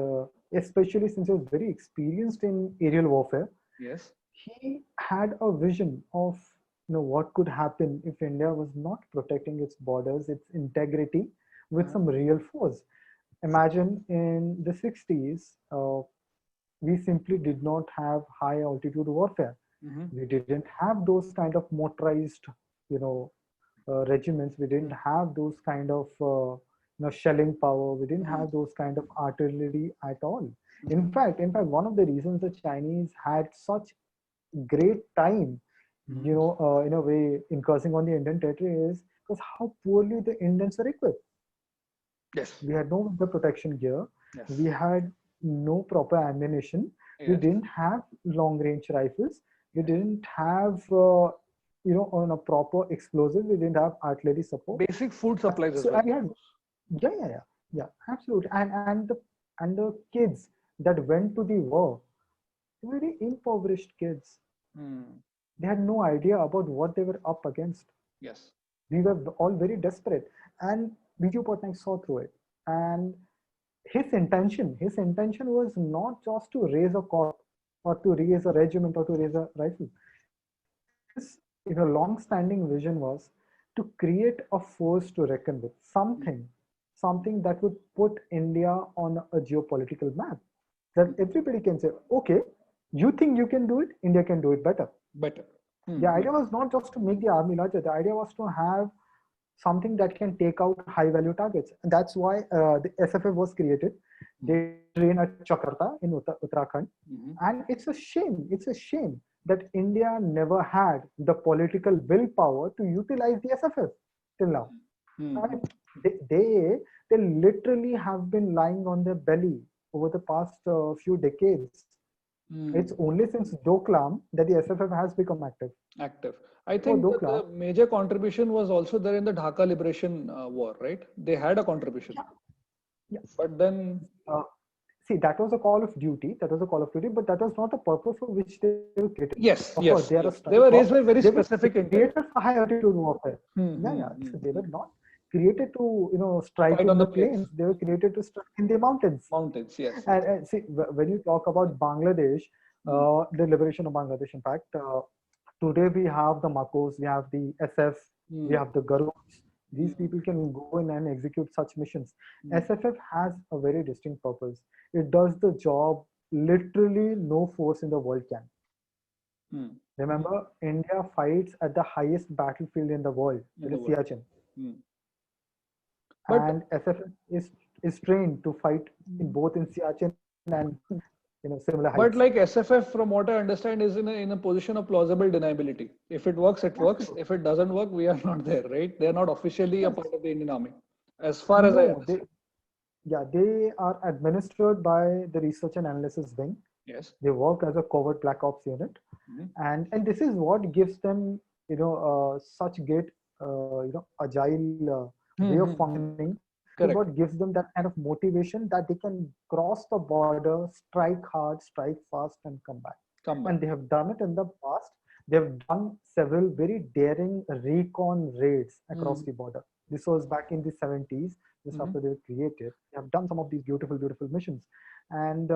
especially since he was very experienced in aerial warfare, yes, he had a vision of what could happen if India was not protecting its borders, its integrity with uh-huh. some real force. Imagine in the 60s, we simply did not have high altitude warfare. Mm-hmm. We didn't have those kind of motorized, you know, regiments. We didn't have those kind of shelling power. We didn't Mm-hmm. have those kind of artillery at all. Mm-hmm. In fact, one of the reasons the Chinese had such great time, Mm-hmm. in a way, in crossing on the Indian territory is because how poorly the Indians were equipped. Yes, We had no winter protection gear. We yes, had no proper ammunition. We yes, didn't have long range rifles. We yes. didn't have, on a proper explosive. We didn't have artillery support. Basic food supplies as So well, and we of had, course. yeah, absolutely. And the kids that went to the war, very impoverished kids. Mm. They had no idea about what they were up against. Yes. We were all very desperate, and Biju Patnaik saw through it. And his intention was not just to raise a corps or to raise a regiment or to raise a rifle. His long-standing vision was to create a force to reckon with, something that would put India on a geopolitical map. That everybody can say, okay, you think you can do it, India can do it better. Better. The Mm-hmm. idea was not just to make the army larger. The idea was to have something that can take out high value targets. And that's why the SFF was created. They train at Chakrata in Uttarakhand. Mm-hmm. And it's a shame that India never had the political willpower to utilize the SFF till now. I Mm-hmm. mean, they literally have been lying on their belly over the past few decades. It's Mm. only since Doklam that the SFF has become active. Active. I Before think that Doklam, the major contribution was also there in the Dhaka Liberation War, right? They had a contribution, yeah, yeah. but then Uh, See, that was a call of duty. That was a call of duty, but that was not the purpose for which they were created. yes, Of course, yes, they are a yes, they strike were corps. raised with very They were specific intent. created for high altitude warfare. Hmm, Yeah, hmm, yeah. hmm, So they hmm. were not created to, strike Fight in on the the plains, plains. They were created to strike in the mountains. mountains. Yes, yes. And see, when you talk about Bangladesh, Hmm, the liberation of Bangladesh, in fact, today we have the Makos, we have the SF, we hmm, have the Garuds. These hmm, people can go in and execute such missions. hmm, SFF has a very distinct purpose. It does the job literally no force in the world can. hmm. Remember, India fights at the highest battlefield in the world, In that the is world. Siachen. Hmm. But And SFF is trained to fight in both in Siachen and similar heights. but like SFF, from what I understand, is in a position of plausible deniability. If it works, it works. Absolutely. If it doesn't work, we are not there, right? They are not officially a Yes. part of the Indian Army, as far as I No, understand. yeah, they are administered by the Research and Analysis Wing. Yes. They work as a covert black ops unit, Mhm. and this is what gives them, such great, agile way of Mhm. functioning. This is what Correct. gives them that kind of motivation that they can cross the border, strike hard, strike fast, and come back. Come back. And they have done it in the past. They have done several very daring recon raids across Mhm. the border. This was back in the 70s, just Mhm. after they were created. They have done some of these beautiful, beautiful missions. And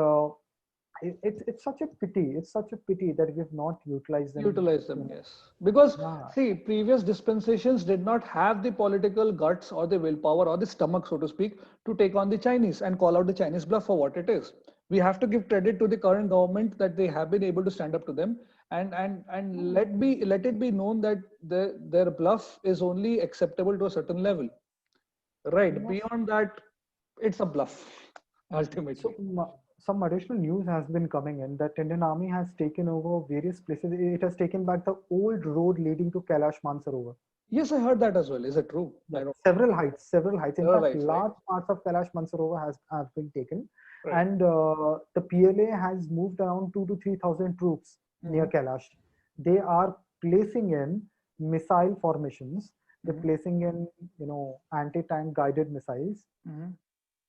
it's such a pity. It's such a pity that we have not utilized them. Utilize them, yes. Because Yeah, see, previous dispensations did not have the political guts or the willpower or the stomach, so to speak, to take on the Chinese and call out the Chinese bluff for what it is. We have to give credit to the current government that they have been able to stand up to them, and let it be known that their bluff is only acceptable to a certain level. Right. yeah. Beyond that, it's a bluff, So ultimately. some additional news has been coming in that Indian Army has taken over various places. It has taken back the old road leading to Kailash Mansarovar. Yes, I heard that as well. Is it true? Yeah, I don't know. several heights, several heights. In You're fact, right, right? large parts of Kailash Mansarovar has have been taken, Right. and the PLA has moved around 2 to 3,000 troops near Hmm. Kailash. They are placing in missile formations. They're Hmm. placing in, anti-tank guided missiles Hmm.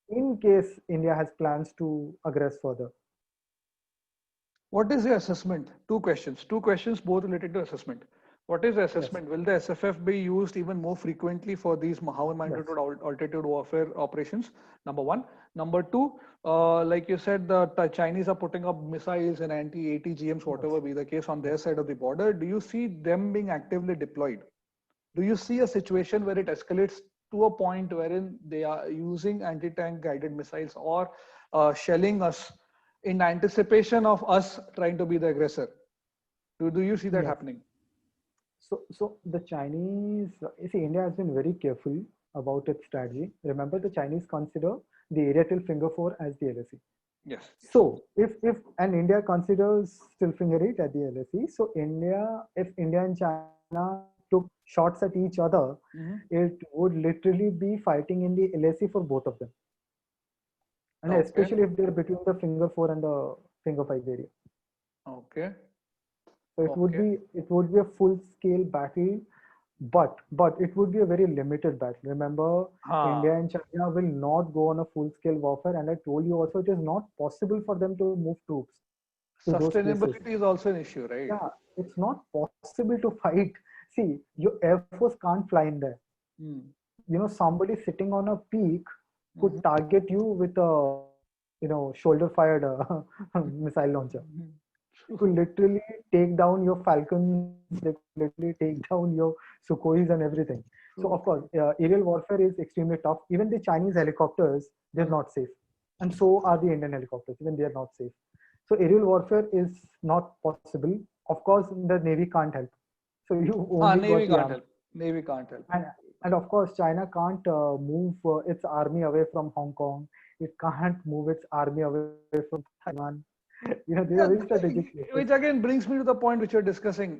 in case India has plans to aggress further. What is the assessment? Two questions. Two questions, both related to assessment. What is the Yes, assessment? Will the SFF be used even more frequently for these high yes, magnitude altitude warfare operations? Number one. Number two, like you said, the Chinese are putting up missiles and anti-ATGMs, yes, whatever be the case, on their yes. side of the border. Do you see them being actively deployed? Do you see a situation where it escalates to a point wherein they are using anti-tank guided missiles or shelling us in anticipation of us trying to be the aggressor? Do you see that Yes. happening? So the Chinese, you see, India has been very careful about its strategy. Remember, the Chinese consider the area till finger four as the LSE. Yes, yes. So if and India considers still finger eight at the LSE, so if India and China took shots at each other, Hmm. it would literally be fighting in the LSE for both of them, and Okay, especially if they're between the finger four and the finger five area. okay, So okay. it would be a full scale battle, but it would be a very limited battle. Remember, India Ha. and China will not go on a full scale warfare, and I told you also it is not possible for them to move troops to those places. Sustainability is also an issue, right? Yeah, it's not possible to fight. See, your Air Force can't fly in there. Mm. Somebody sitting on a peak could Hmm. target you with a, shoulder fired missile launcher. Hmm. They could literally take down your Falcons, they could literally take down your Sukhois and everything. So of True, course, true. aerial warfare is extremely tough. Even the Chinese helicopters, they're Hmm. not safe, and so are the Indian helicopters. Even they are not safe. So aerial warfare is not possible. Of course, the Navy can't help. So you only got Navy the can't army, help. Navy can't help. and and of course, China can't move its army away from Hong Kong. It can't move its army away from Taiwan. These are very Yeah, strategic places. which again brings me to the point which you're discussing.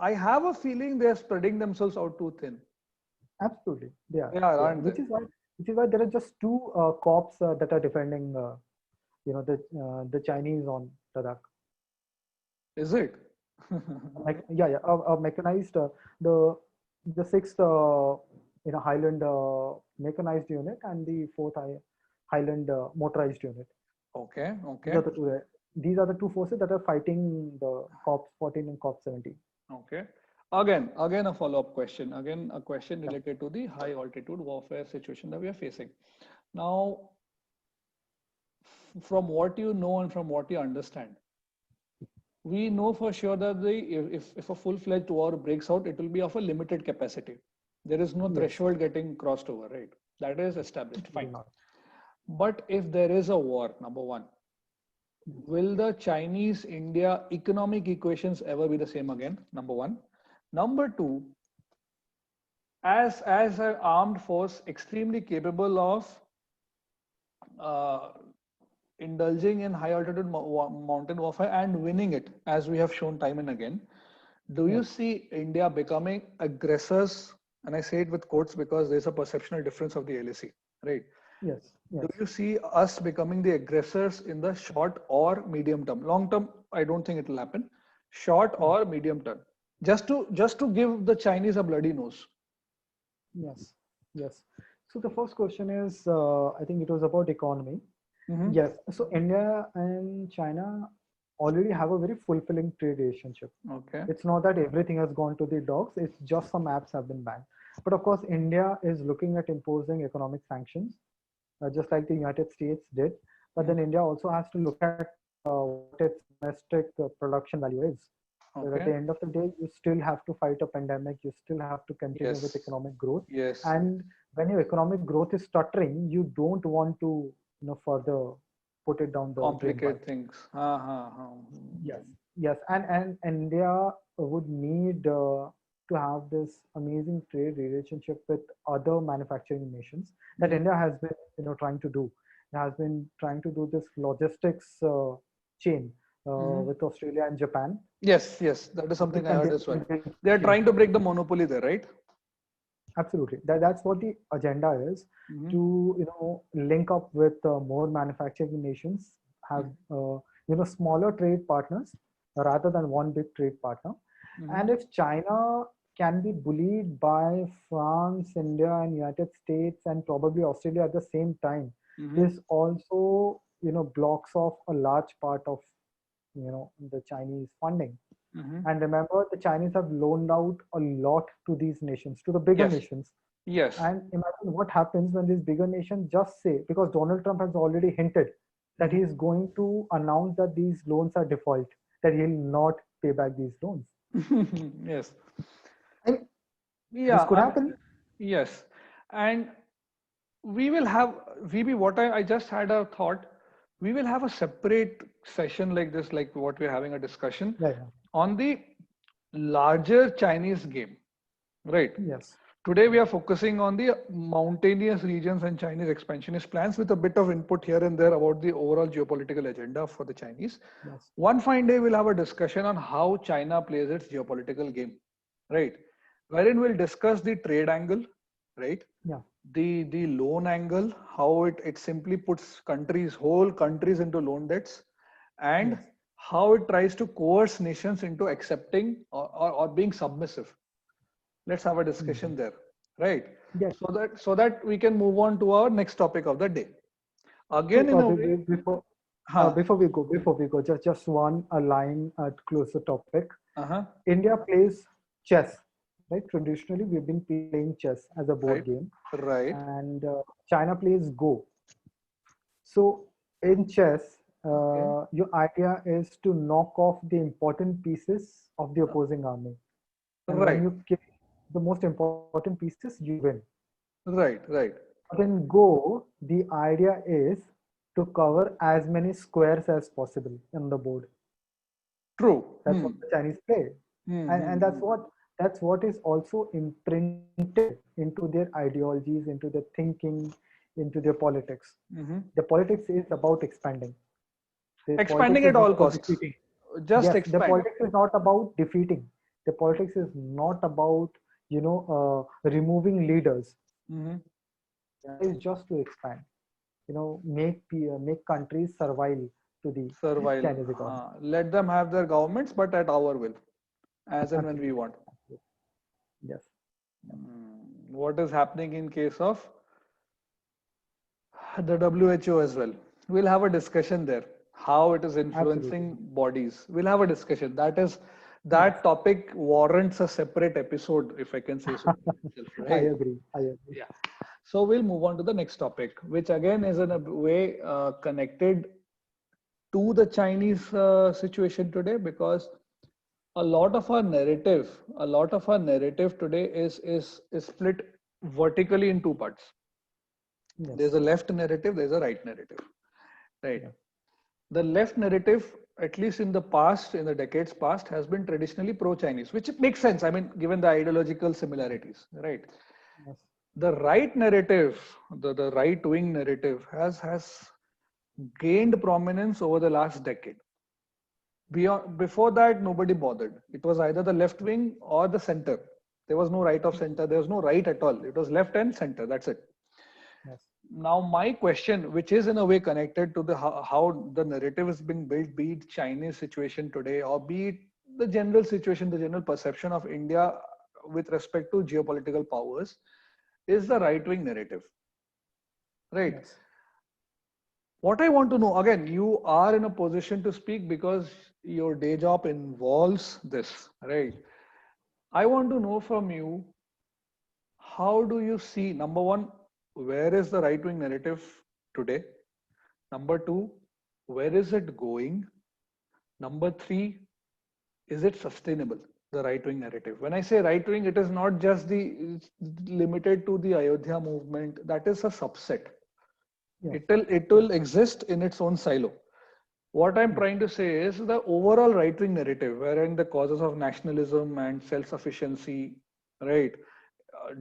I have a feeling they're spreading themselves out too thin. Absolutely, they are. They are, They are. aren't they? Which is why there are just two corps that are defending, the Chinese on Ladakh. Is it? Like, yeah, yeah, mechanized, the sixth, Highland mechanized unit, and the fourth Highland motorized unit. Okay, These okay, are the two. These are the two forces that are fighting the Corps 14 and Corps 17. okay. Again, a follow-up question. Again, a question Yeah. related to the high altitude warfare situation that we are facing. Now, from what you know and from what you understand, we know for sure that if a full-fledged war breaks out, it will be of a limited capacity. There is no Yes, threshold getting crossed over, right? That is established. it will Fine. not. But if there is a war, number one, Yes. will the Chinese India economic equations ever be the same again? Number one. Number two, as an armed force extremely capable of uh, indulging in high altitude mountain warfare and winning it, as we have shown time and again, do Yeah. you see India becoming aggressors? And I say it with quotes because there's a perceptional difference of the LAC, right? Yes. Do Yes. you see us becoming the aggressors in the short or medium term? Long term, I don't think it will happen. Short Mm. or medium term, just to give the Chinese a bloody nose. Yes. Yes. So the first question is, I think it was about economy. Hmm. Yes. So India and China already have a very fulfilling trade relationship. Okay. It's not that everything has gone to the dogs. It's just some apps have been banned. But of course, India is looking at imposing economic sanctions, just like the United States did. But Mhm. then India also has to look at what its domestic production value is. But at Okay. the end of the day, you still have to fight a pandemic. You still have to continue with Yes. economic growth. Yes. And when your economic growth is stuttering, you don't want to, further put it down the drain pipe. Complicate things. Uh-huh. Yes, yes, and India would need to have this amazing trade relationship with other manufacturing nations that Mhm. India has been, trying to do. It has been trying to do this logistics chain Mhm. with Australia and Japan, Yes. Yes. That is something I and heard they've as well. been building They are chain. trying to break the monopoly there, right? Absolutely. That's what the agenda is, Hmm. to link up with more manufacturing nations, have smaller trade partners rather than one big trade partner. Hmm. And if China can be bullied by France, India, and United States, and probably Australia at the same time, Hmm. this also blocks off a large part of the Chinese funding. Hmm. And remember, the Chinese have loaned out a lot to these nations, to the bigger Yes. nations. Yes. And imagine what happens when these bigger nations just say, because Donald Trump has already hinted that he Hmm. is going to announce that these loans are default, that he'll not pay back these loans. Yes. And Yeah. this could happen. Yes. And we will have VB. I just had a thought. We will have a separate session like this, like what we're having a discussion Yeah, yeah. on the larger Chinese game, right? Yes. Today we are focusing on the mountainous regions and Chinese expansionist plans with a bit of input here and there about the overall geopolitical agenda for the Chinese. Yes. One fine day we'll have a discussion on how China plays its geopolitical game, right? Wherein we'll discuss the trade angle, right? Yeah. The loan angle, how it simply puts whole countries into loan debts, and Yes. how it tries to coerce nations into accepting or being submissive. Let's have a Mhm. discussion there, right? Yes. So that we can move on to our next topic of the day. So Again, in a way, huh? before we go, just one a line to close the topic. Uh-huh. India plays chess, right? Traditionally, we've been playing chess as a board Right. game, Right. and China plays Go. So in chess, Okay. your idea is to knock off the important pieces of the Uh, opposing army, and when Right. you kill the most important pieces, you win. Right. Right. But in Go, the idea is to cover as many squares as possible on the board. True. That's what the Chinese play, and Hmm. that's what is also imprinted into their ideologies, into their thinking, into their politics. Hmm. The politics is about expanding. The Expanding politics at is not all about costs. defeating. Just Yes, the expand. politics is not about defeating. The politics is not about removing leaders. Hmm. It's just to expand. Make countries survive to the Survival. Chinese economy. Let them have their governments, but at our will, as and when we Absolutely. want. Absolutely. Yes. What is happening in case of the WHO as well? We'll have a discussion there. How it is Absolutely. influencing bodies. We'll have a discussion. Yes. That topic warrants a separate episode, if I can say so myself, I right? agree. I agree. Yeah. So we'll move on to the next topic, which again is in a way connected to the Chinese situation today, because a lot of our narrative today is split vertically in two parts. There's Yes. a left narrative, there's a right narrative, right? Yeah. The left narrative, at least in the past, in the decades past, has been traditionally pro-Chinese, which makes sense. I mean, given the ideological similarities, right? Yes. The right narrative, the right-wing narrative, has gained prominence over the last decade. Before that, nobody bothered. It was either the left wing or the center. There was no right of center. There was no right at all. It was left and center. That's it. Yes. Now, my question, which is in a way connected to the how the narrative is being built, be it Chinese situation today, or be it the general situation, the general perception of India with respect to geopolitical powers, is the right-wing narrative, right? Yes. What I want to know, again, you are in a position to speak because your day job involves this, right? I want to know from you, how do you see, number one, where is the right wing narrative today? Number two, where is it going? Number three, is it sustainable? The right wing narrative. When I say right wing, it is not just it's limited to the Ayodhya movement. That is a subset. Yes. It will exist in its own silo. What I'm Yes. trying to say is the overall right wing narrative, wherein the causes of nationalism and self sufficiency, right,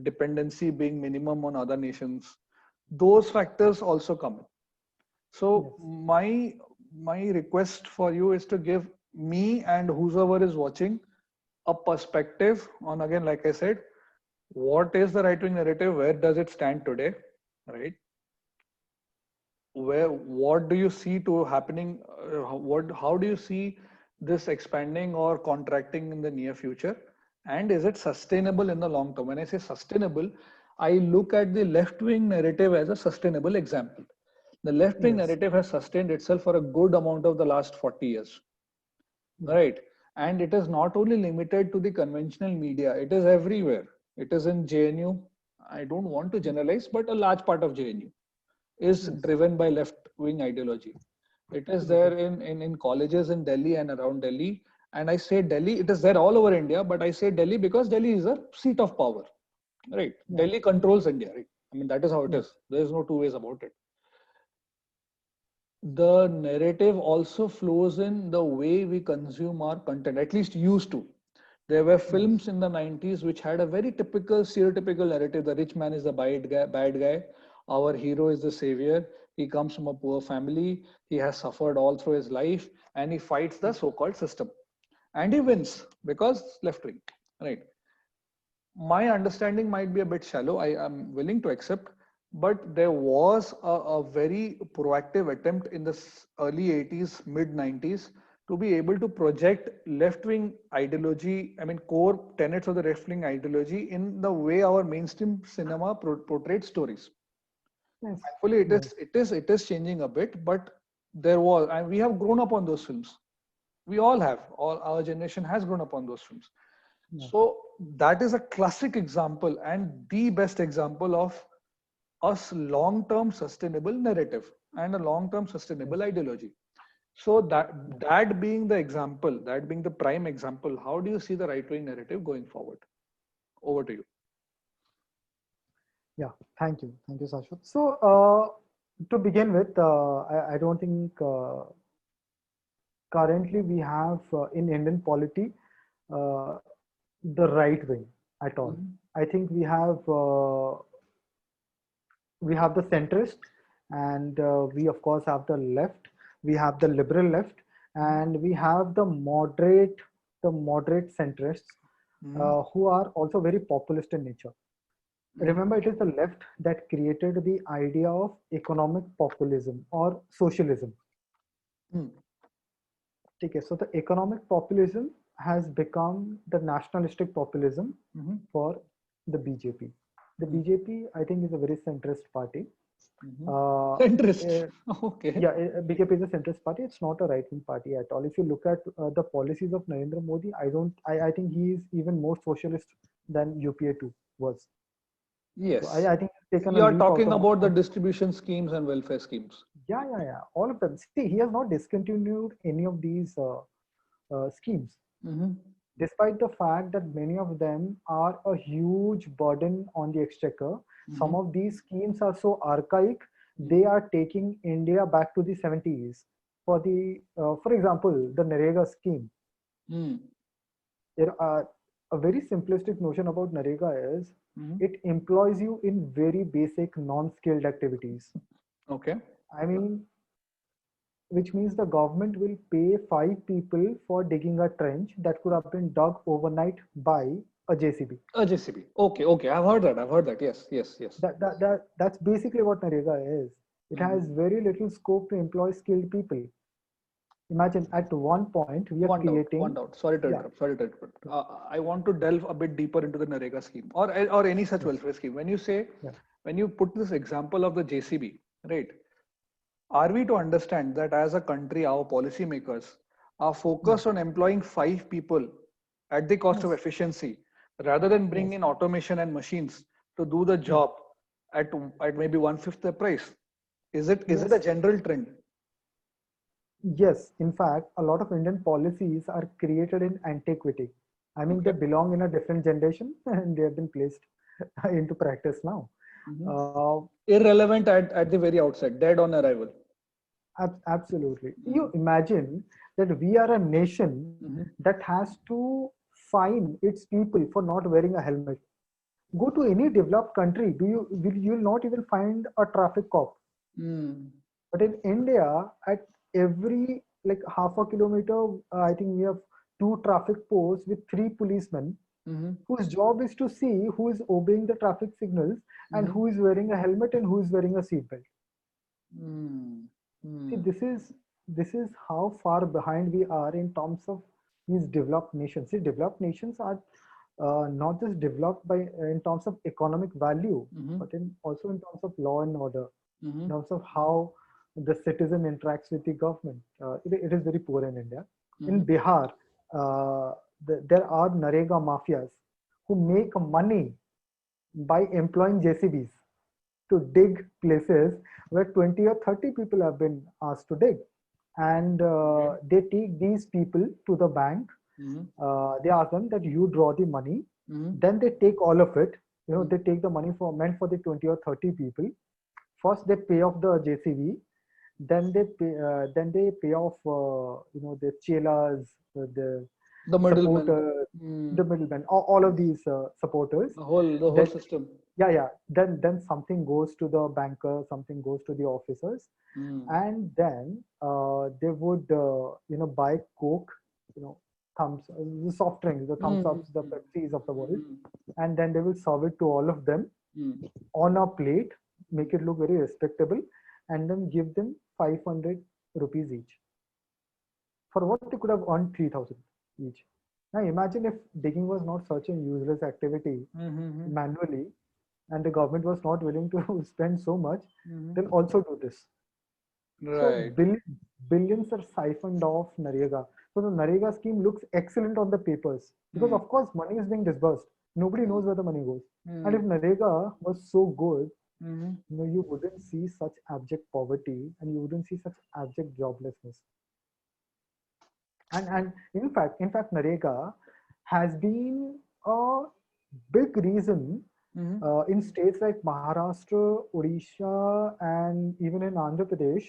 dependency being minimum on other nations, those factors also come in. Yes. So my request for you is to give me and whoever is watching a perspective on, again, like I said, what is the right wing narrative? Where does it stand today? Right? Where, what do you see to happening? How do you see this expanding or contracting in the near future? And is it sustainable in the long term? When I say sustainable, I look at the left wing narrative as a sustainable example. The left wing Yes. narrative has sustained itself for a good amount of the last 40 years, Yeah. right? And it is not only limited to the conventional media, it is everywhere. It is in JNU. I don't want to generalize, but a large part of JNU is Yes. driven by left wing ideology. It is Absolutely. there in colleges in Delhi and around Delhi. And I say Delhi, it is there all over India, but I say Delhi because Delhi is a seat of power, right? Yeah. Delhi controls India, right? I mean, that is how it Yeah. is. There is no two ways about it. The narrative also flows in the way we consume our content, at least used to. There were Yes. films in the 90s which had a very typical, stereotypical narrative. The rich man is the bad guy. Our hero is the savior. He comes from a poor family. He has suffered all through his life and he fights the so called system. And he wins because left wing, right? My understanding might be a bit shallow. I am willing to accept, but there was a very proactive attempt in the early 80s, mid 90s to be able to project left wing ideology, I mean, core tenets of the left wing ideology in the way our mainstream cinema portrayed stories. Yes. Thankfully, Yes. it is changing a bit, but there was, and we have grown up on those films. We all have, all our generation has grown up on those films. Yeah. So that is a classic example and the best example of us long-term sustainable narrative and a long-term Yes. sustainable ideology. So Yeah. that being the example, that being the prime example, how do you see the right-wing narrative going forward? Over to you. Yeah. Thank you. Thank you, Sashwat. So, to begin with, I don't think currently we have in Indian polity uh, the right wing at all. Mhm. I think we have the centrist, and we of course have the left. We have the liberal left, Mhm. and we have the moderate centrists Mhm. who are also very populist in nature. Mhm. Remember, it is the left that created the idea of economic populism or socialism. Mhm. Okay, so the economic populism has become the nationalistic populism Mhm. for the BJP. The Mhm. BJP, I think, is a very centrist party. Mhm. Uh, Centrist. eh, Okay. yeah, BJP is a centrist party. It's not a right-wing party at all. If you look at the policies of Narendra Modi, I think he is even more socialist than UPA 2 was. So Yes. I think he's taken a You are leaf out talking of about the book. distribution schemes and welfare schemes. Yeah, yeah, yeah. All of them. See, he has not discontinued any of these schemes, Mhm. despite the fact that many of them are a huge burden on the exchequer. Some Mhm. of these schemes are so archaic, they Mhm. are taking India back to the 70s. For example, the Narega scheme. Mhm. There are a very simplistic notion about Narega is Mhm. it employs you in very basic non-skilled activities. Okay. I mean, which means the government will pay 5 people for digging a trench that could have been dug overnight by a JCB. A JCB. Okay, okay. I've heard that. I've heard that. Yes, yes, yes. That's basically what Narega is. It has Mhm. very little scope to employ skilled people. Imagine at one point we are One doubt, one creating, doubt. Sorry to yeah, interrupt. Sorry to interrupt. I want to delve a bit deeper into the Narega scheme or any such yes, welfare scheme. When you say, yeah, when you put this example of the JCB, right? Are we to understand that as a country, our policymakers are yeah, focused on employing 5 people at the cost of yes, efficiency rather than bringing yes, in automation and machines to do the yeah, job at, at maybe one-fifth the price? Is it a yes, general trend? yes. In fact, a lot of Indian policies are created in antiquity. I mean, they Okay. belong in a different generation and they have been placed into practice now. Mhm. Uh, Irrelevant at the very outset, dead on arrival. Absolutely. You Mhm. imagine that we are a nation Mhm. that has to fine its people for not wearing a helmet. Go to any developed country, you'll not even find a traffic cop. Mm. But in India, at every like half a kilometer, I think we have two traffic posts with three policemen Mhm. whose job is to see who is obeying the traffic signals and Mhm. who is wearing a helmet and who is wearing a seatbelt. Mm. See, Mm. this is how far behind we are in terms of these developed nations. See, developed nations are not just developed by in terms of economic value, Mhm. but in also in terms of law and order, in Mhm. terms of how the citizen interacts with the government. It is very poor in India. In Mhm. Bihar, there are Narega mafias who make money by employing JCBs to dig places where 20 or 30 people have been asked to dig. And Okay. they take these people to the bank. Mhm. They ask them that you draw the money. Mhm. Then they take all of it. Mhm. They take the money for meant for the 20 or 30 people. First, they pay off the JCB. Then they pay off the chelas, the The middleman. supporters, the Mm. middlemen, all of these supporters. The whole Then system. yeah, then something goes to the banker, something goes to the officers, Mm. and then they would buy Coke, you know the soft drinks, the thumbs Mm. ups, the Pepsis of the world, Mm. and then they will serve it to all of them Mm. on a plate, make it look very respectable, and then give them 500 rupees each for what they could have earned 3000 each. Now imagine if digging was not such a useless activity Mhm. manually, and the government was not willing to spend so much, Mhm. they'll also do this. So Right. billions are siphoned off Narega. So the Narega scheme looks excellent on the papers because, Mm. of course, money is being disbursed. Nobody knows Mm. where the money goes. And if Mm. Narega was so good, Mhm. you wouldn't see such abject poverty and you wouldn't see such abject joblessness. And in fact, Narega has been a big reason Mhm. in states like Maharashtra, Odisha, and even in Andhra Pradesh,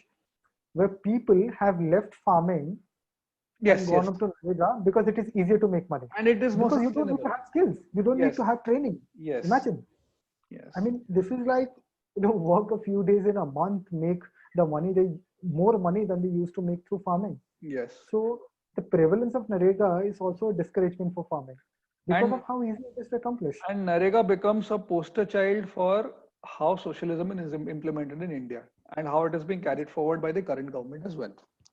where people have left farming and Yes, gone yes. up to Narega because it is easier to make money. And it is more Because you don't need to sustainable. have skills, you don't need Yes. to have training. Yes. Imagine. I Yes. mean, this is like work a few days in a month, make the money they more money than they used to make through farming. Yes. So the prevalence of Narega is also a discouragement for farming because And of how easy it is to accomplish. and Narega becomes a poster child for how socialism is implemented in India and how it is being carried forward by the current government as well.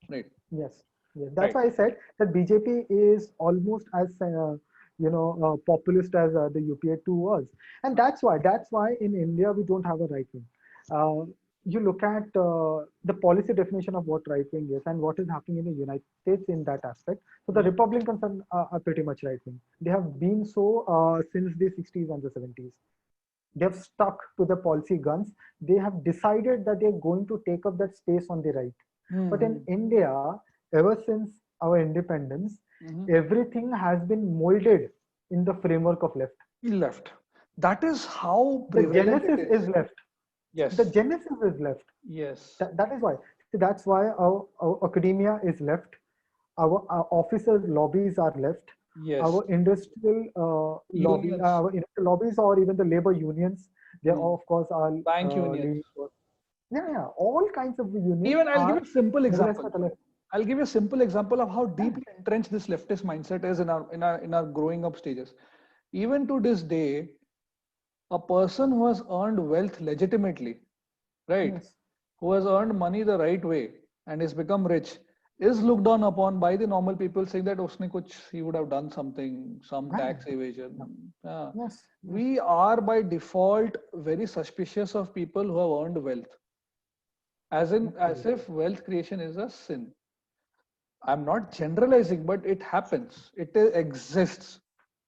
Right. Yes, yes. That's Right. why I said that BJP is almost as populist as the UPA two was, and that's why in India we don't have a right wing. Uh, you look at the policy definition of what right wing is and what is happening in the United States in that aspect. So the Mhm. Republicans are pretty much right wing. They have been so since the 60s and the 70s. They have stuck to the policy guns. They have decided that they're going to take up that space on the right. But in Mhm. India, ever since our independence, Mhm. everything has been molded in the framework of left. Left. That is how The prevalent it genesis is. is left. The Yes. genesis is left. Yes. That is why. See, that's why our academia is left. Our officers' lobbies are left. Yes. Our industrial Unions. our industrial lobbies, or even the labor unions, they Mm. of course are Bank unions. leaning towards. Yeah. All kinds of unions Even I'll give are you a simple mobilized example. for the left. I'll give you a simple example of how Yeah. deeply entrenched this leftist mindset is in our growing up stages. even to this day, a person who has earned wealth legitimately, right, Yes. who has earned money the right way and has become rich, is looked down upon by the normal people, saying that usne kuch, he would have done something, some Right. tax evasion. Yeah. Yeah. Yes. Yes. We are by default very suspicious of people who have earned wealth, as Absolutely. if wealth creation is a sin. I'm not generalizing, but it happens. It exists.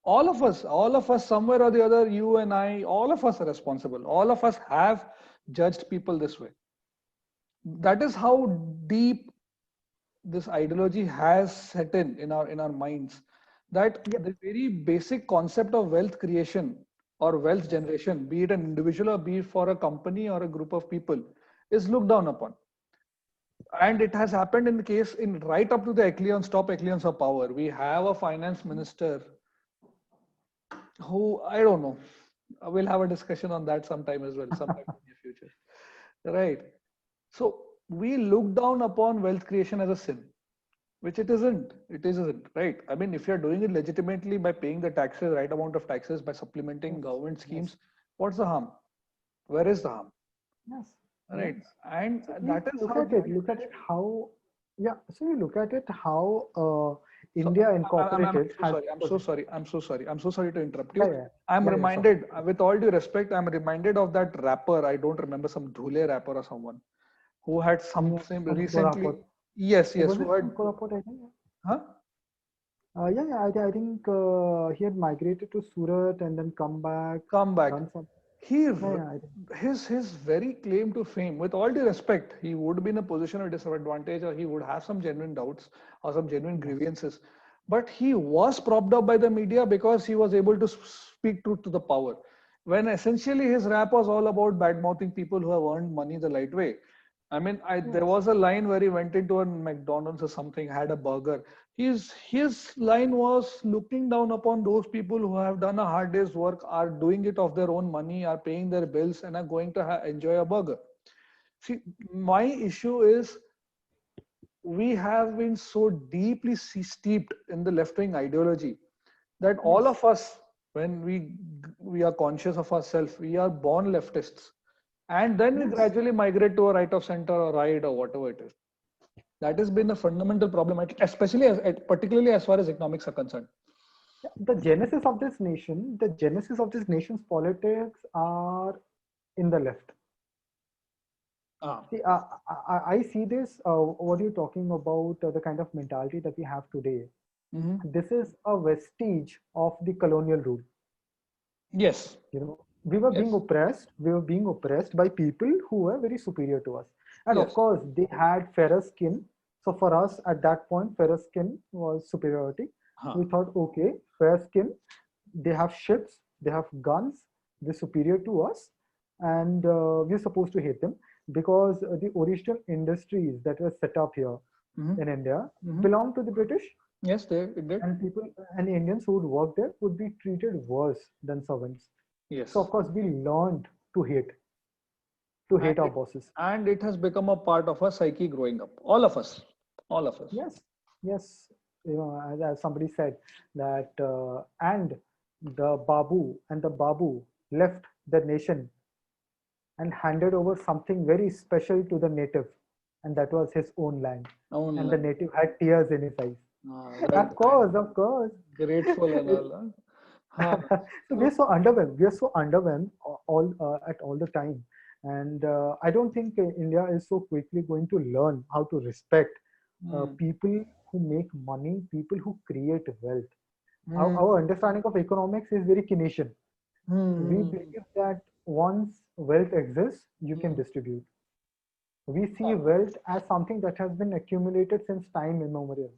All of us, somewhere or the other, you and I, all of us are responsible. All of us have judged people this way. That is how deep this ideology has set in our minds. That Yep. the very basic concept of wealth creation or wealth Yes. generation, be it an individual or be it for a company or a group of people, is looked down upon. And it has happened in the case in right up to the echelons, top echelons of power. We have a finance minister who, I don't know, we'll have a discussion on that sometime as well, sometime in the near future. Right. So we look down upon wealth creation as a sin, which it isn't. It isn't, right? I mean, if you're doing it legitimately by paying the taxes, right amount of taxes, by supplementing Yes. government Yes. schemes, what's the harm? Where is the harm? Yes. Right. Yes. And So you that is look how at deep it. Look at it how. Yeah. So you look at it how so India I'm Incorporated so has sorry. I'm so positioned. sorry. I'm so sorry. I'm so sorry to interrupt Yeah. you. Yeah. I'm Yeah. Yeah. Sure. reminded, with all due respect, I'm reminded of that rapper. I don't remember, some Dhule rapper or someone who had Yeah. some From recently. Koraput. Yes, yes. Was Who it had, from Koraput? I think. huh? Yeah. Yeah. I think he had migrated to Surat and then come back, Come back. done some. He, Yeah. Yeah. I think. his very claim to fame, with all due respect, he would be in a position of disadvantage, or he would have some genuine doubts or some genuine Yes. grievances. But he was propped up by the media because he was able to speak truth to the power. When essentially his rap was all about bad mouthing people who have earned money the right way. I mean, there Yes. was a line where he went into a McDonald's or something, had a burger. His line was looking down upon those people who have done a hard day's work, are doing it of their own money, are paying their bills, and are going to enjoy a burger. See, my issue is we have been so deeply steeped in the left-wing ideology that all Yes. of us, when we are conscious of ourselves, we are born leftists, and then we Yes. gradually migrate to a right of center or right or whatever it is. That has been a fundamental problem, especially particularly as far as economics are concerned. The genesis of this nation, the genesis of this nation's politics are in the left. Ah. See, I see this, what you're talking about, the kind of mentality that we have today. Mhm. This is a vestige of the colonial rule. Yes. We Yes. were being oppressed by people who were very superior to us. And of Yes. course, they had fairer skin. So for us at that point, fairer skin was superiority. Huh. We thought, okay, fair skin, they have ships, they have guns, they're superior to us, and we're supposed to hate them because the original industries that were set up here Hmm. in India Hmm. belong to the British, Yes, it did. and people and Indians who would work there would be treated worse than servants. So Yes. of course we learned to And hate our it, bosses. and it has become a part of our psyche growing up. All of us. All of us. Yes, yes. As somebody said that, and the Babu left the nation and handed over something very special to the native, and that was his own land. And the Online. native had tears in his eyes. Right. Of course, of course. Grateful and all. Huh? Huh. So we're So, so underwhelmed. We are so underwhelmed all at all the time, and I don't think India is so quickly going to learn how to respect hmm. people who make money, people who create wealth. Our Hmm. understanding of economics is very Keynesian. We Hmm. believe that once wealth exists, you can Hmm. distribute. We see Huh. wealth as something that has been accumulated since time immemorial.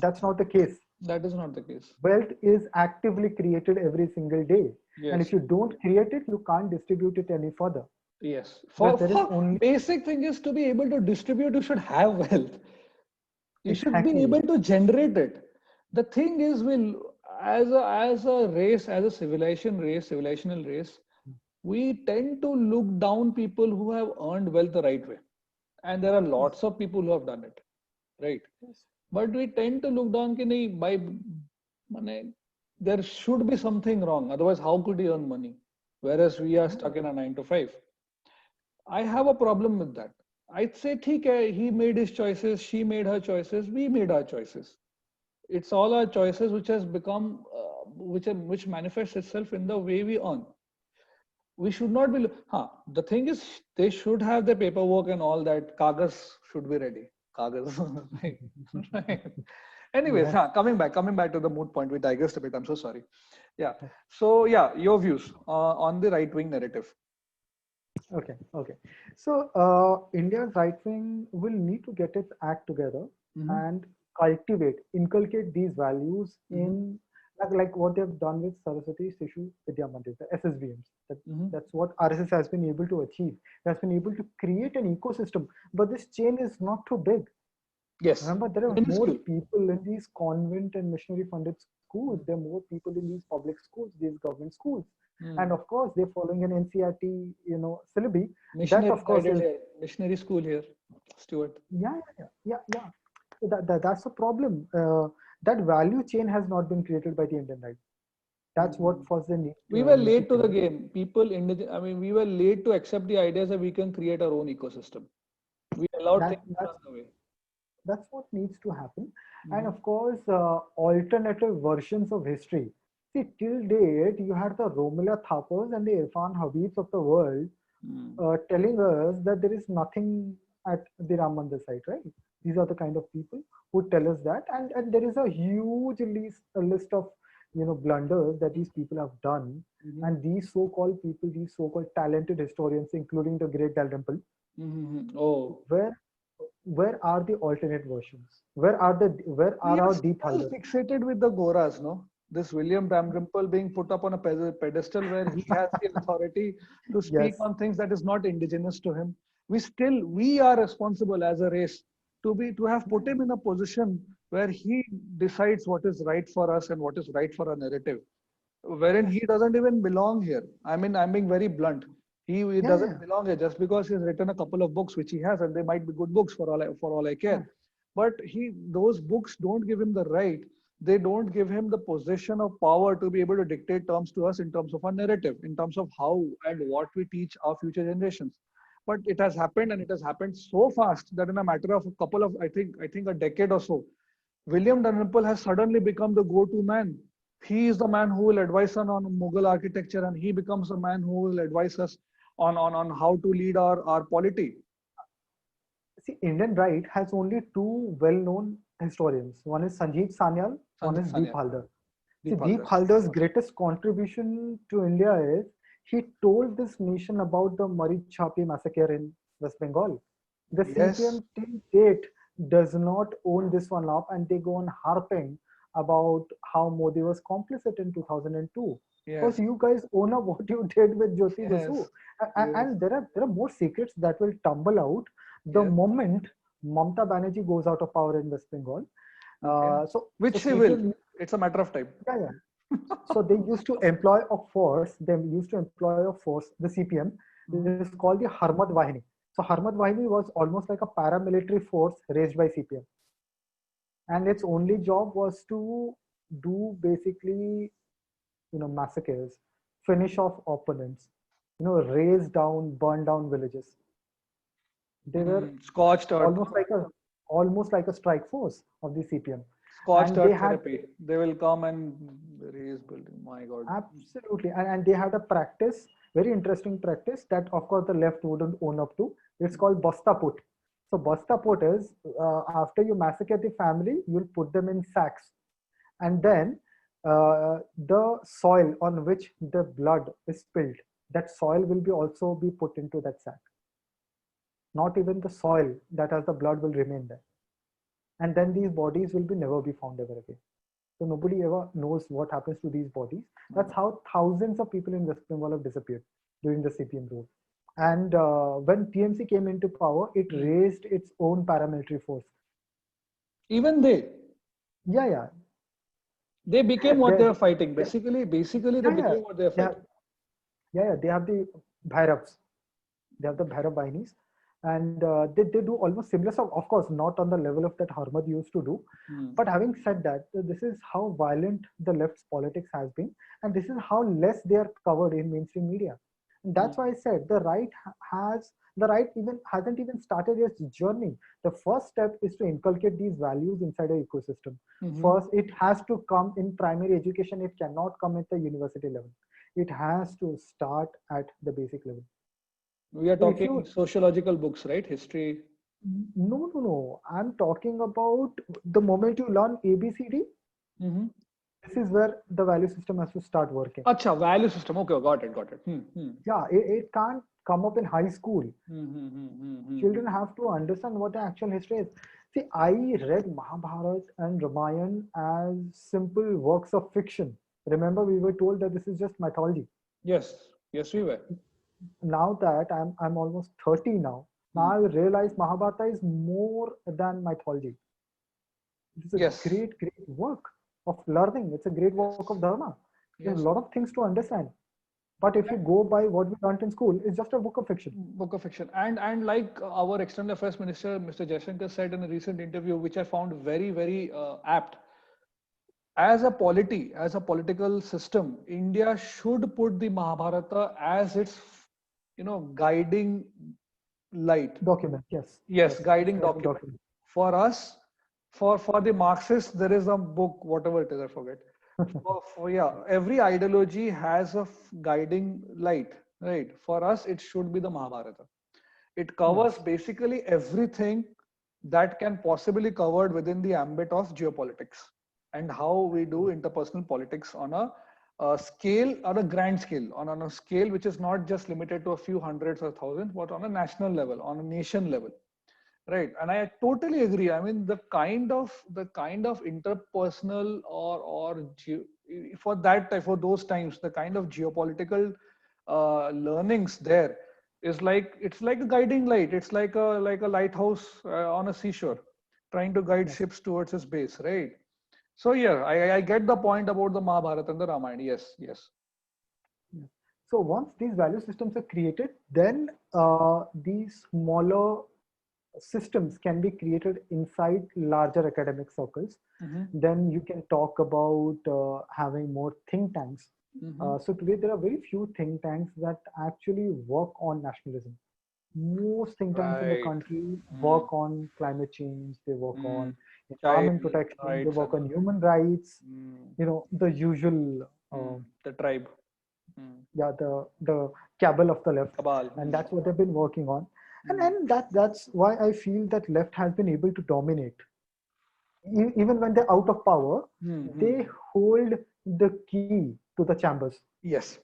That's not the case. That is not the case. Wealth is actively created every single day. And if Yes. you don't create it, you can't distribute it any further. Yes. Where For there is for only basic thing is to be able to distribute, you should have wealth. You should be exactly. able to generate it. The thing is, as a race, as a civilizational race, we tend to look down people who have earned wealth the right way, and there are Yes, lots of people who have done it, right? yes, But we tend to look down कि नहीं by माने there should be something wrong. Otherwise, how could he earn money? Whereas we are stuck in a 9 to 5. I have a problem with that. I'd say, ठीक है, he made his choices, she made her choices, we made our choices. It's all our choices which has become, which manifests itself in the way we earn. We should not be. The thing is, they should have the paperwork and all that. Kagas should be ready. Kagas, right? Right. Anyways, Yes. coming back to the moot point. We digressed a bit. I'm so sorry. Yeah. So yeah, your views on the right wing narrative. Okay, okay. So India's right wing will need to get its act together Mm-hmm. and cultivate, inculcate these values Mm-hmm. in like what they've done with Saraswati Sishu Vidya Mandir, the SSVMs. Mm-hmm. That's what RSS has been able to achieve. It has been able to create an ecosystem, but this chain is not too big. Yes. Remember, there are more Minuscule. people in these convent and missionary funded schools. There are more people in these public schools, these government schools. And Mm. of course, they're following an NCRT, syllabi. That, Missionary of course, guided is, here. Missionary school here. Stuart. yeah. So that's the problem. That value chain has not been created by the Indian right. That's what Mm. first they need, We were need to late to the create. game. I mean, we were late to accept the ideas that we can create our own ecosystem. We allowed That things to run that's away. that's what needs to happen. And Mm-hmm. of course, alternative versions of history. See, till date, you had the Romila Thapas and the Irfan Habibs of the world Mm. telling us that there is nothing at the Ram Mandir site, right? These are the kind of people who tell us that, and there is a huge list of blunders that these people have done, Mm-hmm. and these so-called people, these so-called talented historians, including the great Dalrymple, Mm-hmm. Oh, where where are the alternate versions? Where we are are our deep still holders? fixated with the Goras, no? This William Dalrymple being put up on a pedestal where he has the authority to speak Yes, on things that is not indigenous to him. We are responsible as a race to have put him in a position where he decides what is right for us and what is right for our narrative, wherein yes, he doesn't even belong here. I mean, I'm being very blunt. He yeah, doesn't yeah, belong here just because he's written a couple of books, which he has, and they might be good books for all I yeah. care. But those books don't give him the right. They don't give him the position of power to be able to dictate terms to us in terms of our narrative, in terms of how and what we teach our future generations. But it has happened, and it has happened so fast that in a matter of a couple of, I think a decade or so, William Dalrymple has suddenly become the go-to man. He is the man who will advise us on Mughal architecture, and he becomes the man who will advise us on how to lead our polity. See, Indian right has only two well-known historians. One is Sanjeev Sanyal, one Sanjay is Deep Sanyal, Haldar. See, Deep Deep Haldar. Haldar's greatest contribution to India is he told this nation about the Marichhapi massacre in West Bengal. The Yes, CPM till date does not own this one up, and they go on harping about how Modi was complicit in 2002. Because yes, you guys own up what you did with Jyoti Basu. yes, yes, And there are more secrets that will tumble out the yes. moment Mamta Banerjee goes out of power in West Bengal. Okay. So Which he will. CPM, It's a matter of time. yeah, so they used to employ a force. They used to employ a force. The CPM is Mhm. called the Harmat Vahini. So Harmat Vahini was almost like a paramilitary force raised by CPM, and its only job was to do basically, massacres, finish off opponents, raise down, burn down villages. They were Scorched earth. almost like a almost like a strike force of the CPM, Scorched and they earth had therapy. They will come and raise building. My God. absolutely, and they had a practice, very interesting practice that of course the left wouldn't own up to. It's called basta put. So basta put is after you massacre the family, you'll put them in sacks, and then the soil on which the blood is spilled, that soil will be also be put into that sack. Not even the soil that has the blood will remain there, and then these bodies will be never be found ever again. So nobody ever knows what happens to these bodies. My That's God. how thousands of people in West Bengal have disappeared during the CPM rule. And when TMC came into power, it Hmm. raised its own paramilitary force. Even Yeah, yeah, they became what they, they were fighting. yeah, Basically, they yeah, yeah. became what they were They have, fighting. yeah, yeah. They have the Bhairavs. They have the Bhairav Bahinis. and they do almost similar stuff. Of course, not on the level of that Harmad used to do. Hmm. But having said that, this is how violent the left's politics has been, and this is how less they are covered in mainstream media. And that's Hmm. why I said the right even hasn't even started its journey. The first step is to inculcate these values inside a ecosystem. Hmm. First, it has to come in primary education. It cannot come at the university level. It has to start at the basic level. We are So if talking you sociological books, right? History. no. I'm talking about the moment you learn ABCD, Hmm. this is where the value system has to start working. Acha, value system. Okay, got it, got it. Yeah, it can't come up in high school. Hmm. Children have to understand what the actual history is. See, I read Mahabharat and Ramayan as simple works of fiction. Remember, we were told that this is just mythology. Yes, yes, we were. Now that I'm almost 30 now, now Hmm. I realize Mahabharata is more than mythology. It is a Yes, great work of learning. It's a great work of yes, dharma. There's a lot yes. of things to understand. But if you go by what we learned in school, it's just a book of fiction. Book of fiction. And like our external affairs minister, Mr. Jaishankar, said in a recent interview, which I found very apt. As a political system, India should put the Mahabharata as its, guiding light. Document, yes, Yes, yes, it's guiding guiding document. document. For us, for the Marxists, there is a book, whatever it is, I forget. For yeah, every ideology has a guiding light, right? For us, it should be the Mahabharata. It covers Yes, basically everything that can possibly covered within the ambit of geopolitics and how we do interpersonal politics on a scale, on a grand scale, on a scale which is not just limited to a few hundreds or thousands, but on a national level, on a nation level. Right, and I totally agree. I mean, the kind of interpersonal for that type, for those times, the kind of geopolitical learnings there is like, it's like a guiding light. It's like a lighthouse on a seashore, trying to guide yes, ships towards its base. Right. So yeah, I get the point about the Mahabharata and the Ramayana. Yes, yes. yes. So once these value systems are created, then these smaller systems can be created inside larger academic circles. Mm-hmm. Then you can talk about having more think tanks. Mm-hmm. So today there are very few think tanks that actually work on nationalism. Most think tanks in the Right. country Mm. work on climate change, they work Mm. on Child environment protection, they rights work and on human rights, mm. the usual, The tribe. Mm. yeah, the cabal of the left, Cabal. and Mm. that's what they've been working on. And Mm. and that's why I feel that left has been able to dominate. Even when they're out of power, Mm. they hold the key to the chambers. Yes.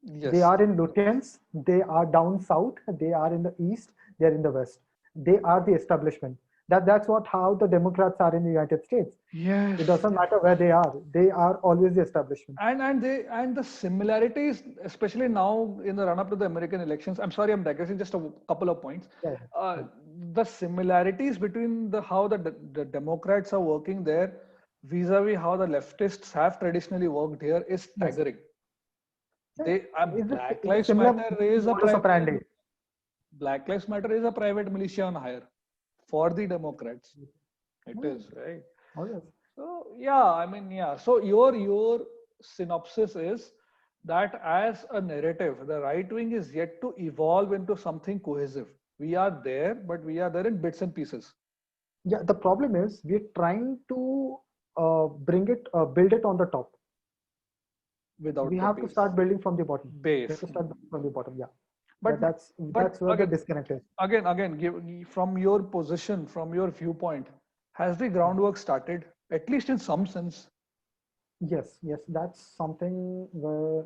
They Yes. are in Lutyens, they are down south, they are in the east, they are in the west. They are the establishment. That's what how the Democrats are in the United States. It Yes. doesn't matter where they are always the establishment. And the similarities, especially now in the run up to the American elections. I'm sorry, I'm digressing just a couple of points. Yeah, Uh, yeah, the similarities between how the Democrats are working there vis-a-vis how the leftists have traditionally worked here is yes. staggering. Yeah, They Black it's a Lives similar Matter is a modus private operandi. Black Lives Matter is a private militia on hire for the Democrats. It Oh, is right. oh, yes. So yeah, I mean yeah. So your synopsis is that as a narrative, the right wing is yet to evolve into something cohesive. We are there, but we are there in bits and pieces Yeah, the problem is we're trying to build it on the top. We without the have to start building from the bottom. We have base. to start building from the bottom. Yeah, But that's where the again, disconnect is. from your position, from your viewpoint, has the groundwork started at least in some sense? Yes, yes, that's something where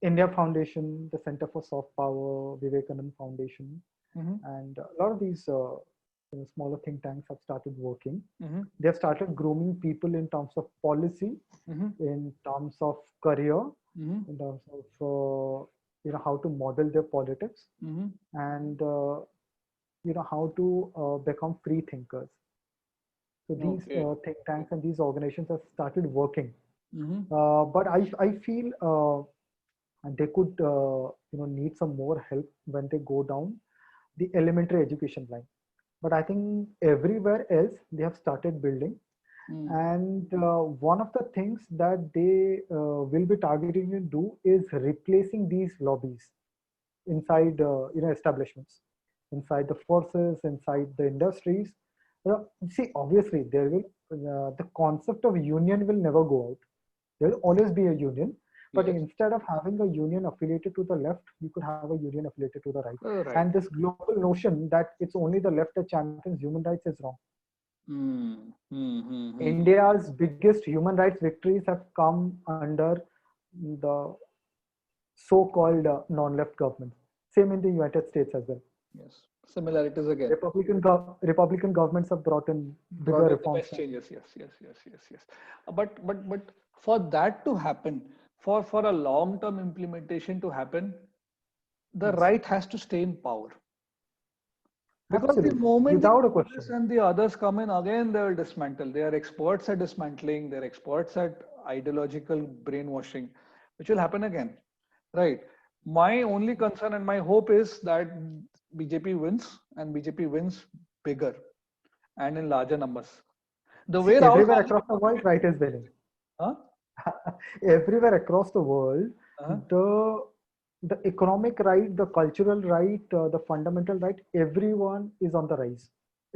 India Foundation, the Center for Soft Power, Vivekanand Foundation, Mm-hmm. and a lot of these smaller think tanks have started working. Mm-hmm. They have started grooming people in terms of policy, Mm-hmm. in terms of career, Mm-hmm. in terms of how to model their politics, Mm-hmm. and how to become free thinkers. So these Okay. think tanks and these organizations have started working. Mm-hmm. But I feel they could need some more help when they go down. the elementary education line. But I think everywhere else they have started building. Mm. And one of the things that they will be targeting to do is replacing these lobbies inside establishments, inside the forces, inside the industries. See, obviously there will the concept of union will never go out. There will always be a union, but Yes. instead of having a union affiliated to the left, you could have a union affiliated to the right. Right. And this global notion that it's only the left that champions human rights is wrong. Mm. Mm. Mm. Mm. India's biggest human rights victories have come under the so-called non-left governments. Same in the United States as well. Yes. Similarities again. Republican governments have brought in bigger Brought in the reforms. best changes. Yes. Yes. Yes. Yes. Yes. But for that to happen, for a long-term implementation to happen, the Yes, right has to stay in power. Because the absolutely, moment the without a Congress question. and the others come in, again they will dismantle. They are experts at dismantling. They're experts at ideological brainwashing, which will happen again. Right. My only concern and my hope is that BJP wins and BJP wins bigger and in larger numbers. The See, way Rahul everywhere Gandhi across the world, right is winning. huh? Everywhere across the world, Uh-huh. the the economic right, the cultural right, the fundamental right, everyone is on the rise.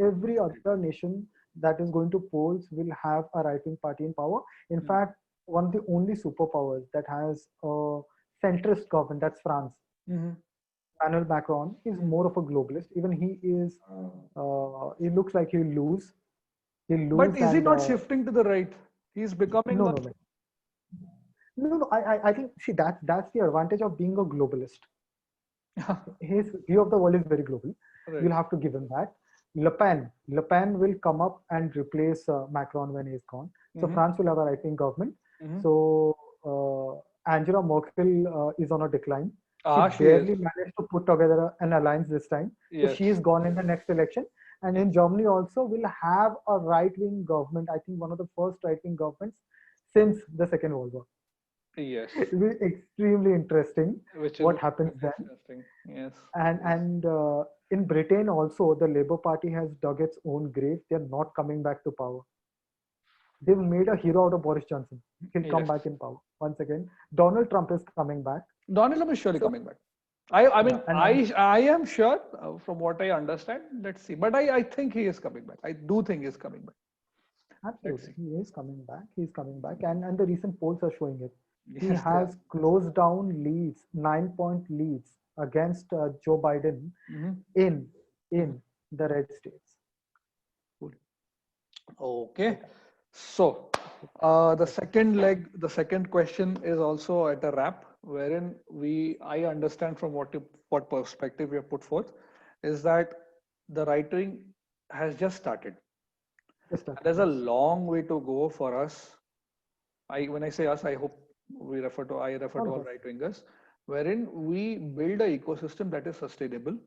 Every other nation that is going to polls will have a right-wing party in power. In fact, one of the only superpowers that has a centrist government, that's France. Mm-hmm. Emmanuel Macron is more of a globalist. Even he looks like he'll lose. He'll But lose is he and not shifting to the right? He's becoming no, a no, no. No, no, I think see that's the advantage of being a globalist. His view of the world is very global. right. You'll have to give him that. Le Pen will come up and replace Macron when he's gone. So Mm-hmm. France will have a right-wing government. Mm-hmm. So Angela Merkel is on a decline. She She is. barely managed to put together an alliance this time. So Yes. she is gone in the next election. And in Germany also will have a right-wing government. I think one of the first right-wing governments since the Second World War. Yes. It will be extremely interesting Which will what be happens very then. interesting. Yes. And Yes. in Britain also, the Labour Party has dug its own grave. They're not coming back to power. They've made a hero out of Boris Johnson. He'll come Yes. back in power once again. Donald Trump is coming back. Donald Trump is surely So coming back. I yeah, mean, and I am sure from what I understand. Let's see. But I think he is coming back. I do think he is coming back. Let's absolutely, see. he is coming back. He's coming back, and the recent polls are showing it. He Yes, they are. has closed down leads, 9-point leads against Joe Biden Mm-hmm. in Mm-hmm. in the red states. Cool. Okay. So, the second question is also at a wrap, wherein I understand from what perspective you have put forth, is that the right wing has just started. Just that, There's a yes. long way to go for us. When I say us, I hope I refer All to of all us. right wingers, wherein we build a ecosystem that is sustainable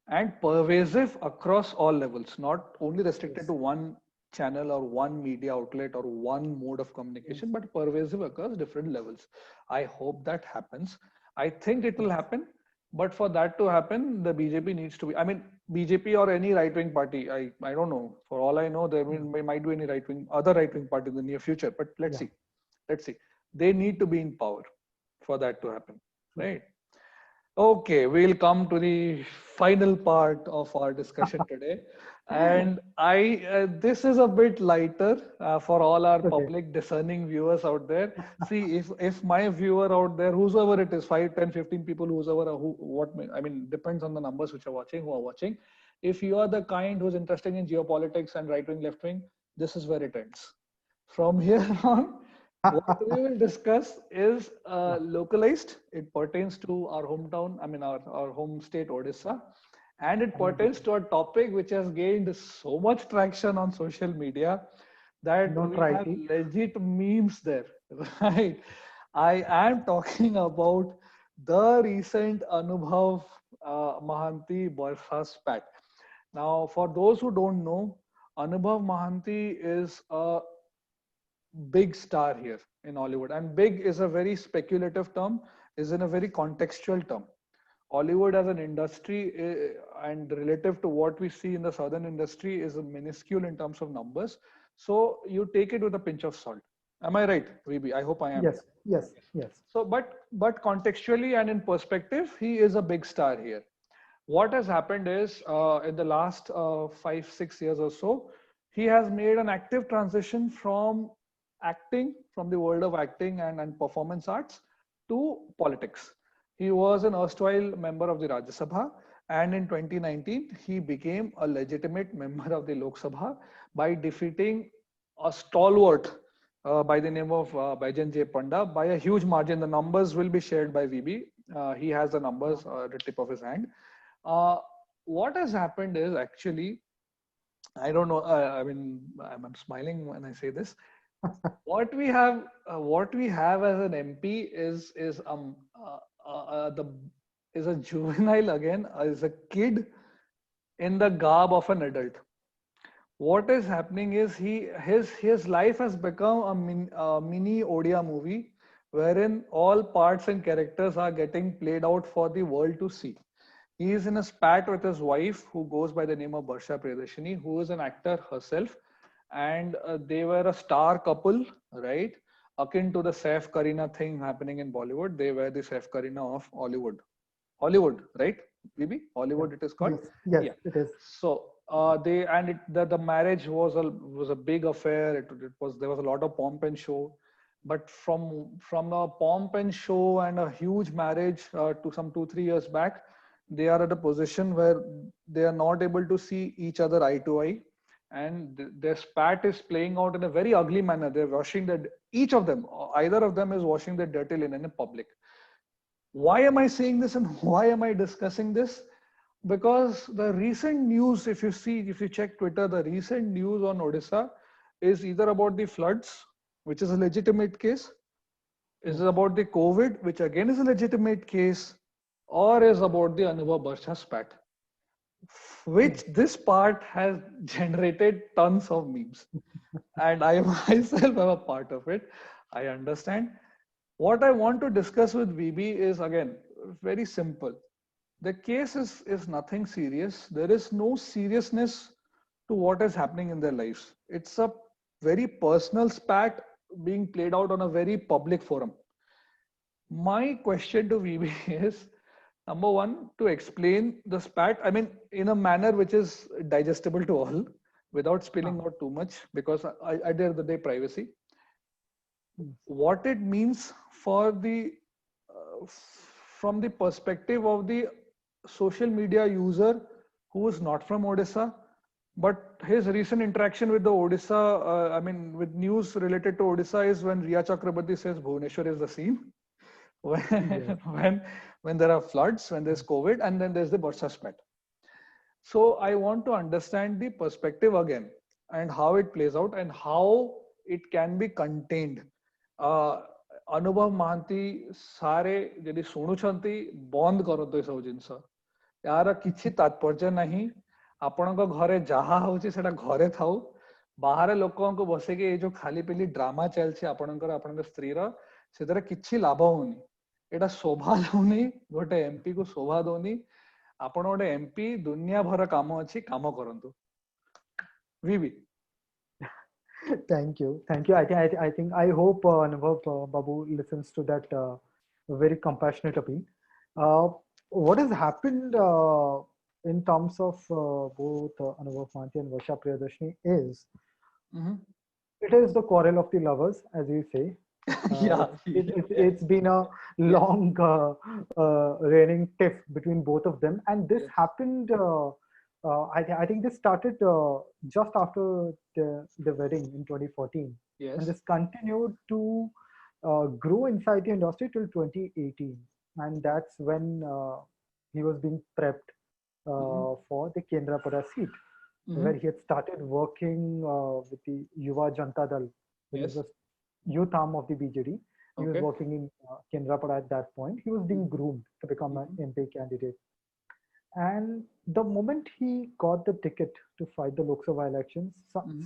and pervasive across all levels, not only restricted Yes. to one channel or one media outlet or one mode of Yes. communication, but pervasive across different levels. I hope that happens. I think it will Yes. happen, but for that to happen, the BJP needs to be. I mean, BJP or any right wing party. I don't know. For all I know, might be any other right wing party in the near future. But let's Yeah. see. Let's see. They need to be in power for that to happen, True. right? Okay, we'll come to the final part of our discussion today. And this is a bit lighter for all our Okay. public discerning viewers out there. See, if my viewer out there, whosoever it is, 5, 10, 15 people, whosoever, I mean, depends on the numbers who are watching. If you are the kind who's interested in geopolitics and right wing, left wing, this is where it ends. From here on, what we will discuss is Yeah. localized. It pertains to our hometown, I mean, our home state, Odisha. And it pertains Amazing. to a topic which has gained so much traction on social media that we have Notoriety. legit memes there, right? I am talking about the recent Anubhav Mahanti Barsa spat. Now, for those who don't know, Anubhav Mahanti is a big star here in Hollywood. And big is a very speculative term, is in a very contextual term. Hollywood as an industry and relative to what we see in the southern industry is minuscule in terms of numbers. So you take it with a pinch of salt. Am I right, VB? I hope I am. Yes, yes, yes. So, but contextually and in perspective, he is a big star here. What has happened is in the last 5 6 years or so, he has made an active transition from acting, from the world of acting and performance arts, to politics. He was an erstwhile member of the Rajya Sabha, and in 2019 he became a legitimate member of the Lok Sabha by defeating a stalwart by the name of Baijan J. Panda by a huge margin. The numbers will be shared by VB. He has the numbers at the tip of his hand. Uh, what has happened is actually, I don't know. I mean, I'm smiling when I say this. What we have as an MP the is a juvenile again, is a kid in the garb of an adult. What is happening is his life has become a mini Odia movie wherein all parts and characters are getting played out for the world to see. He is in a spat with his wife, who goes by the name of Barsha Priyadarshini, who is an actor herself, and they were a star couple, right? Akin to the Saif Kareena thing happening in Bollywood, they were the Saif Kareena of Hollywood, right? Maybe Hollywood it is called. Yes, yes, Yeah. it is. So the marriage was a big affair. It was there was a lot of pomp and show, but from a pomp and show and a huge marriage to some 2 3 years back, they are at a position where they are not able to see each other eye to eye, and their spat is playing out in a very ugly manner. They're washing their each of them, either of them is washing their dirty linen in public. Why am I saying this and why am I discussing this? Because the recent news, if you check Twitter, the recent news on Odisha is either about the floods, which is a legitimate case, is about the COVID, which again is a legitimate case, or is about the Anubhav Barsha spat, which this part has generated tons of memes. And I myself am a part of it. I understand. What I want to discuss with VB is again very simple. The case is nothing serious. There is no seriousness to what is happening in their lives. It's a very personal spat being played out on a very public forum. My question to VB is, number one, to explain the spat, I mean, in a manner which is digestible to all, without spilling out too much, because at the end of the day, privacy. What it means for from the perspective of the social media user who is not from Odisha, but his recent interaction with the Odisha, with news related to Odisha is when Riya Chakrabarti says Bhubaneswar is the scene. When, Yeah. when there are floods, when there's COVID, and then there's the Barsha spat. So I want to understand the perspective again and how it plays out and how it can be contained. Anubhav Mahanti सारे यदि शुणुछंती बंद करतो ए सब जिंस यार किछि तात्पर्य नहीं आपणक घरे जहा होची सेटा घरे थाउ बाहर लोकों को बसे के जो खाली पीली ड्रामा चलछि आपणकर आपणक स्त्री रो सेतरे किछि लाभ होनी एटा शोभा दउनी गोटे एमपी को शोभा दउनी आपण गोटे एमपी दुनिया भर काम अछि काम करंतु वीवी Thank you. Thank you. I hope Anubhav Babu listens to that very compassionate appeal. What has happened in terms of both Anubhav Manti and Varsha Priyadarshini is it is the quarrel of the lovers, as you say. yeah It's been a long reigning tiff between both of them, and this happened. I think this started just after the wedding in 2014, and yes this continued to grow inside the industry till 2018, and that's when he was being prepped for the Kendrapada seat, where he had started working with the Yuva Janta Dal, which is yes the youth arm of the BJD. He was okay working in Kendrapada at that point. He was being groomed to become an MP candidate. And the moment he got the ticket to fight the Lok Sabha elections,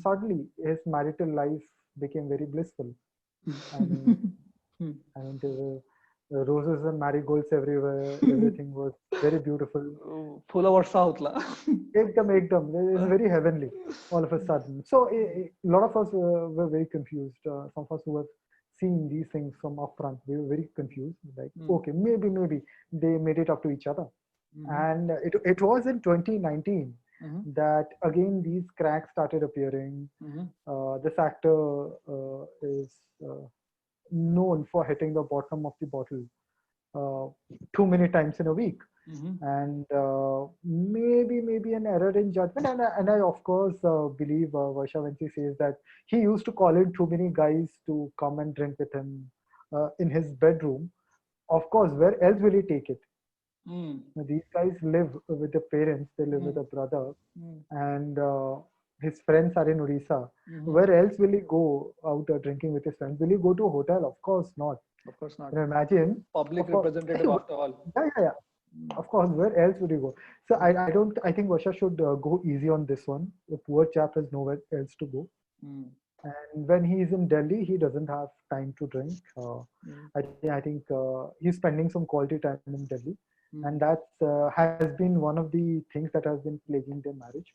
suddenly his marital life became very blissful. And, and roses and marigolds everywhere. Everything was very beautiful. Full of south la. Ekdam. It's very heavenly all of a sudden. So a lot of us were very confused. Some of us who have seen these things from up front, we were very confused. Like, okay, maybe they made it up to each other. And it was in 2019 that again these cracks started appearing. This actor is known for hitting the bottom of the bottle too many times in a week. And maybe an error in judgment. And I of course believe Varsha when she says that he used to call in too many guys to come and drink with him in his bedroom. Of course, where else will he take it? These guys live with the parents, they live with a brother, and his friends are in Odisha. Where else will he go out drinking with his friends? Will he go to a hotel? Of course not. Of course not. Can you imagine? Public representative after all. Yeah. Of course, where else would he go? So I think Varsha should go easy on this one. The poor chap has nowhere else to go. And when he is in Delhi, he doesn't have time to drink. I think he's spending some quality time in Delhi. And that has been one of the things that has been plaguing their marriage.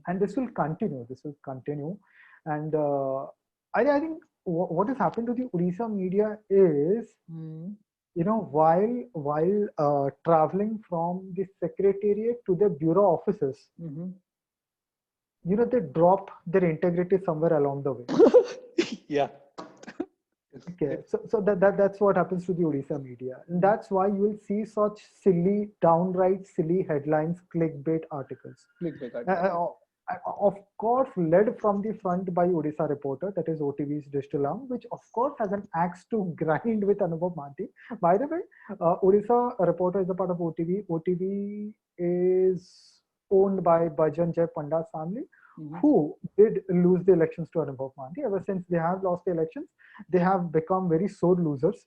And this will continue. And I think what has happened to the Odisha media is, while traveling from the secretariat to the bureau offices, they drop their integrity somewhere along the way. Yeah. Okay, so that's what happens to the Odisha media, and that's why you will see such downright silly headlines, clickbait articles. Of course, led from the front by Odisha Reporter, that is OTV's digital arm, which of course has an axe to grind with Anubhav Mahanti. By the way, Odisha Reporter is a part of OTV. OTV is owned by Bhajan Jai Panda's family, who did lose the elections to Anubhav Mahanti. Ever since they have lost the elections, they have become very sore losers.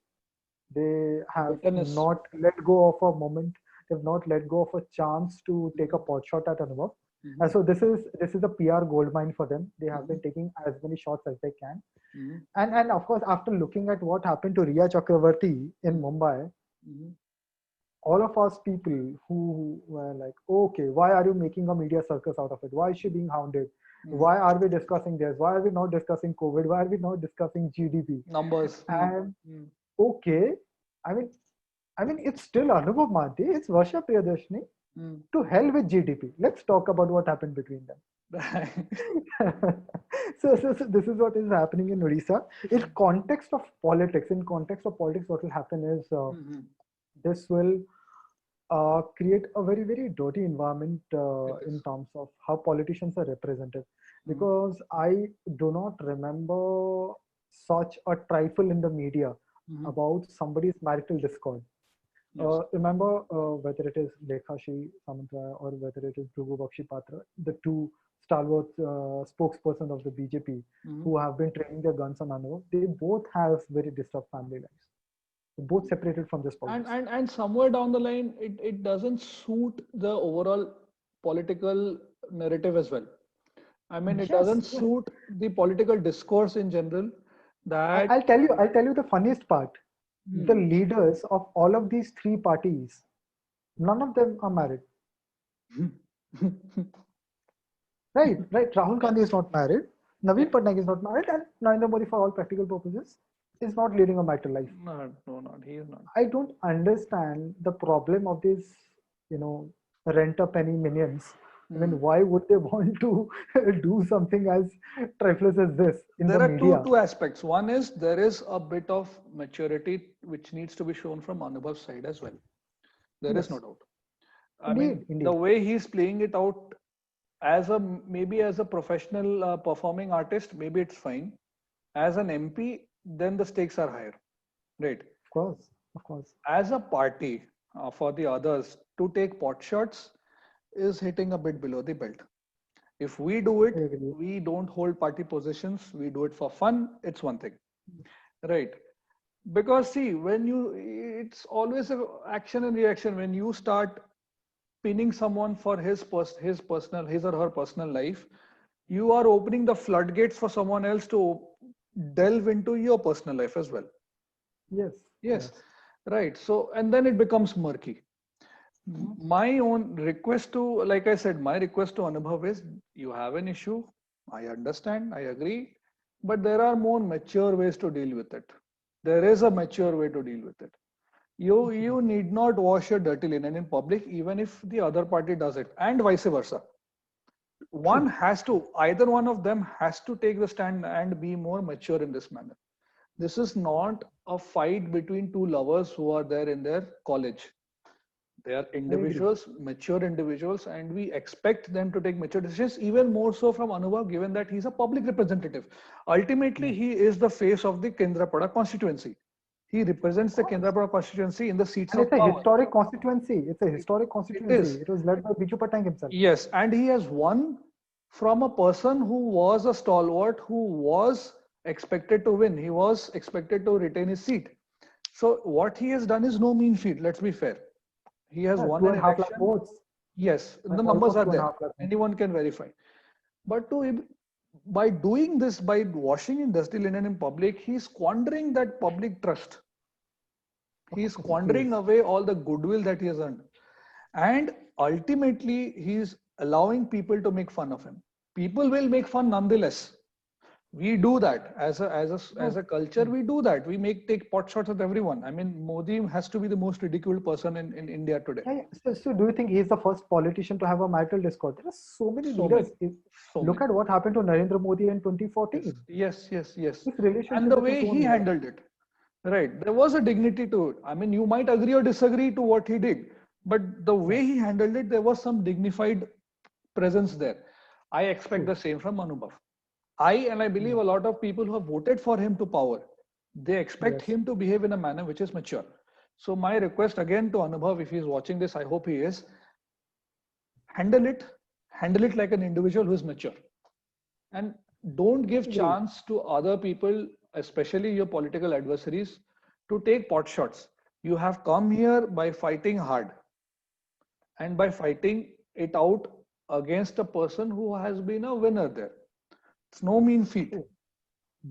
They have not let go of a moment. They have not let go of a chance to take a pot shot at Anubhav. And so this is a PR goldmine for them. They have been taking as many shots as they can. And of course, after looking at what happened to Riya Chakravarti in Mumbai, all of us people who were like, okay, why are you making a media circus out of it? Why is she being hounded? Why are we discussing this? Why are we not discussing COVID? Why are we not discussing GDP? Numbers. And okay, I mean, it's still Anubhav Mahanti, it's Varsha Priyadarshini. To hell with GDP. Let's talk about what happened between them. So this is what is happening in Odisha. In context of politics, what will happen is this will create a very, very dirty environment in terms of how politicians are represented. Because I do not remember such a trifle in the media about somebody's marital discord. Remember whether it is Lekhashi Samantraya or whether it is Bhrigu Bakshi Patra, the two stalwart spokesperson of the BJP who have been training their guns on Anubhav, they both have very disturbed family lives. Both separated from this politics. And somewhere down the line, it doesn't suit the overall political narrative as well. I mean, it doesn't suit the political discourse in general. That I'll tell you the funniest part. The leaders of all of these three parties, none of them are married. Right. Rahul Gandhi is not married. Naveen Patnaik is not married, and Narendra Modi, for all practical purposes, is not leading a marital life. No, he is not. I don't understand the problem of these, rent-a-penny minions. I mean, why would they want to do something as trifling as this in the media? There are two aspects. One is there is a bit of maturity which needs to be shown from Anubhav's side as well. There is no doubt. Indeed. The way he's playing it out as a professional performing artist, maybe it's fine. As an MP, then the stakes are higher, right? Of course. As a party, for the others to take pot shots is hitting a bit below the belt. If we do it, we don't hold party positions. We do it for fun. It's one thing, right? Because see, it's always an action and reaction. When you start pinning someone for his or her personal life, you are opening the floodgates for someone else to delve into your personal life as well. Yes. right? So, and then it becomes murky. My own request to, like I said, my request to Anubhav is, you have an issue. I understand, I agree, but there are more mature ways to deal with it. There is a mature way to deal with it. You need not wash your dirty linen in public, even if the other party does it, and vice versa. One has to, either one of them has to take the stand and be more mature in this manner. This is not a fight between two lovers who are there in their college. They are I agree. individuals, mature individuals, and we expect them to take mature decisions, even more so from Anubhav, given that he's a public representative. Ultimately, Yeah. he is the face of the Kendrapada constituency. He Of represents the course. Kendrapada constituency in the seats And it's of a power. historic constituency. It's a historic It constituency. is. It was led by Biju Patang himself. Yes, and he has won from a person who was a stalwart, who was expected to win. He was expected to retain his seat. So what he has done is no mean feat. Let's be fair. He has Yeah, won two an and a half lakh election. votes. Yes, the numbers Almost are two and a there. half lakh votes. Anyone can verify. But by doing this, by washing in dusty linen in public, he's squandering that public trust. He's Of course he squandering is. away all the goodwill that he has earned. And ultimately, he's allowing people to make fun of him. People will make fun nonetheless. We do that as No, a culture. We do that. We take pot shots at everyone. I mean, Modi has to be the most ridiculed person in India today. yeah, yeah. So do you think he's the first politician to have a marital discord? There are so many So many, leaders. so Look many. at what happened to Narendra Modi in Yes, 2014. yes, yes, yes. His And relationship the with his way he own wife. handled it, right? There was a dignity to it. I mean, you might agree or disagree to what he did, but the Yeah, way he handled it, there was some dignified presence there. I expect true. the same from Anubhav. I believe Yeah. a lot of people who have voted for him to power, they expect Yes. him to behave in a manner which is mature. So my request again to Anubhav, if he's watching this, I hope he is, handle it, handle it like an individual who is mature, and don't give Agreed. chance to other people, especially your political adversaries, to take pot shots. You have come here by fighting hard and by fighting it out against a person who has been a winner there. It's no mean feat. True.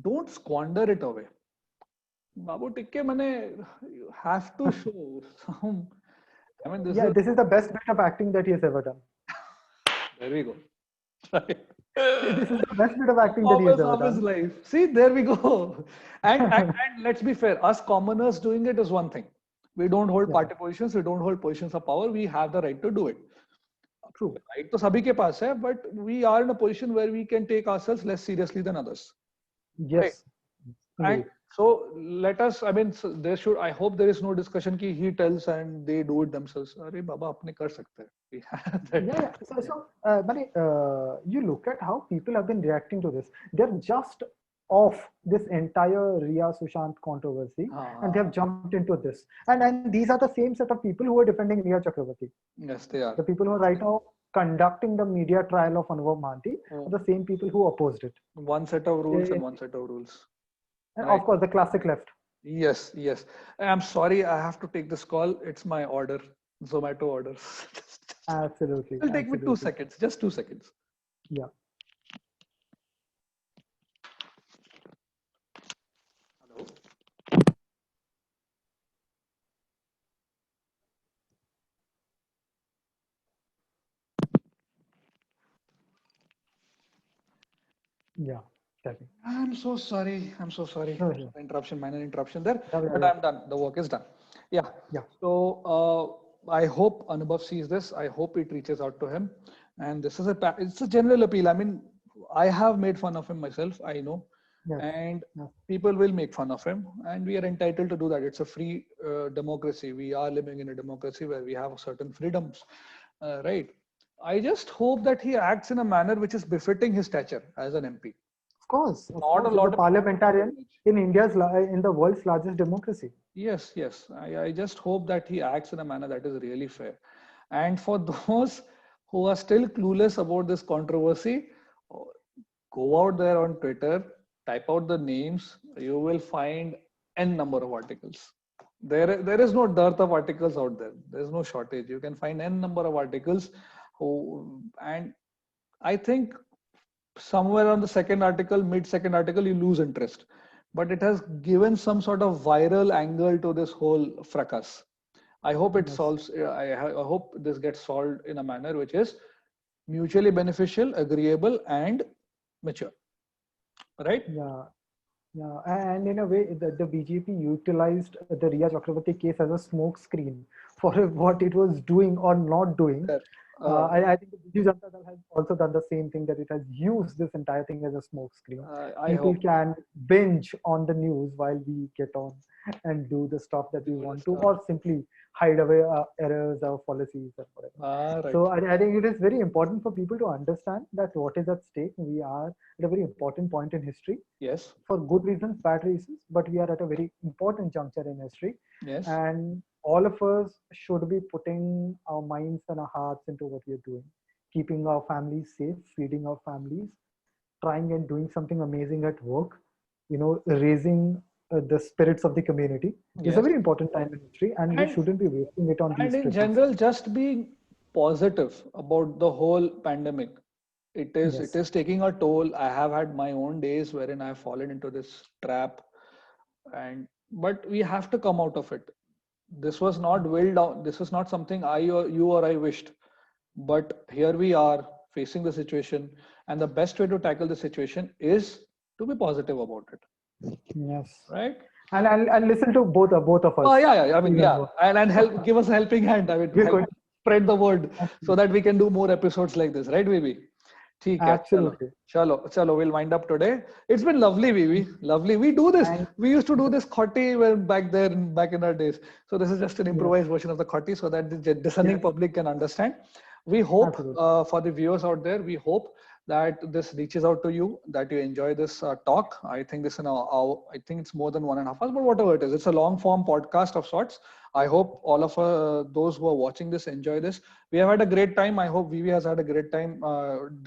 Don't squander it away. Babu Tikke, you have to show some. I mean, this Yeah, is, this is the best bit of acting that he has ever done. there we go. Right. This is the best bit of acting that he has Performance ever of his done. life. See, there we go. And let's be fair, us commoners doing it is one thing. We don't hold Yeah, party positions, we don't hold positions of power. We have the right to do it. true. Right to sabhi ke paas hai, but we are in a position where we can take ourselves less seriously than others. Right. Yes, And indeed. so let us, I mean, so there should, I hope there is no discussion ki he tells and they do it themselves. Arey baba, apne kar sakte hai. We have that. Yeah, yeah. Mani, you look at how people have been reacting to this. They're just off this entire Ria Sushant controversy, and they have Ah, jumped into this. And these are the same set of people who are defending Ria Chakravarti. yes, they are. The people who are right now conducting the media trial of Anubhav Mahanti are Oh, the same people who opposed it. one set of rules and They, one set of rules. and Right. of course, the classic left. Yes, yes. I'm sorry, I have to take this call. It's my order, Zomato order. Absolutely, It'll take me two absolutely. seconds, just 2 seconds. Yeah. Hello. Yeah. Tell me. I'm so sorry. I'm so sorry. No, no. Interruption, minor interruption there, Yeah, yeah, but yeah. I'm done. The work is done. Yeah. Yeah. So I hope Anubhav sees this. I hope it reaches out to him. And this is it's a general appeal. I mean, I have made fun of him myself. I know, Yes. and Yes. people will make fun of him, and we are entitled to do that. It's a free democracy. We are living in a democracy where we have certain freedoms, right? I just hope that he acts in a manner which is befitting his stature as an MP. Of course, of Not a course. As a lot of parliamentarian privilege. in in the world's largest democracy. Yes, yes. I just hope that he acts in a manner that is really fair. And for those who are still clueless about this controversy, go out there on Twitter, type out the names, you will find n number of articles. There is no dearth of articles out there. There's no shortage. You can find n number of articles and I think somewhere on the second article, mid second article, you lose interest but it has given some sort of viral angle to this whole fracas. I hope it Yes. solves. I hope this gets solved in a manner which is mutually beneficial, agreeable, and mature. Right? Yeah. Yeah, and in a way, the BJP utilized the Riya Chakravarti case as a smoke screen for what it was doing or not doing. There. Uh, I think the Biju Janata Dal has also done the same thing, that it has used this entire thing as a smoke screen. I People hope. can binge on the news while we get on and do the stuff that we Do the want to, stuff. or simply hide away errors or policies and whatever. Right. So I think it is very important for people to understand that what is at stake. We are at a very important point in history, Yes. for good reasons, bad reasons, but we are at a very important juncture in history. Yes. And all of us should be putting our minds and our hearts into what we are doing, keeping our families safe, feeding our families, trying and doing something amazing at work, raising the spirits of the community. It's a Yes. very important time in history, and we And shouldn't be wasting it on and these in trivial general, stuff. just being positive about the whole pandemic. It Yes. is taking a toll. I have had my own days wherein I have fallen into this trap, and but we have to come out of it. This was not willed out. This is not something I or you or I wished, but here we are facing the situation, and the best way to tackle the situation is to be positive about it, Yes. right? And listen to both of us. Oh yeah. I mean, Even yeah, more. and help give us a helping hand. I mean, We're help going. spread the word so Absolutely. that we can do more episodes like this, right, baby? ठीक है चलो Absolutely. चलो चलो we'll wind up today. It's been lovely, Vivi. Lovely. We do this. And We used to do this khoti when back in our days. So this is just an yes, improvised version of the khoti so that the discerning yes, public can understand. We hope absolutely. for the viewers out there, we hope that this reaches out to you, that you enjoy this talk. I think this in I think it's more than 1.5 hours, but whatever it is, it's a long form podcast of sorts. I hope all of those who are watching this enjoy this. We have had a great time. I hope Vivi has had a great time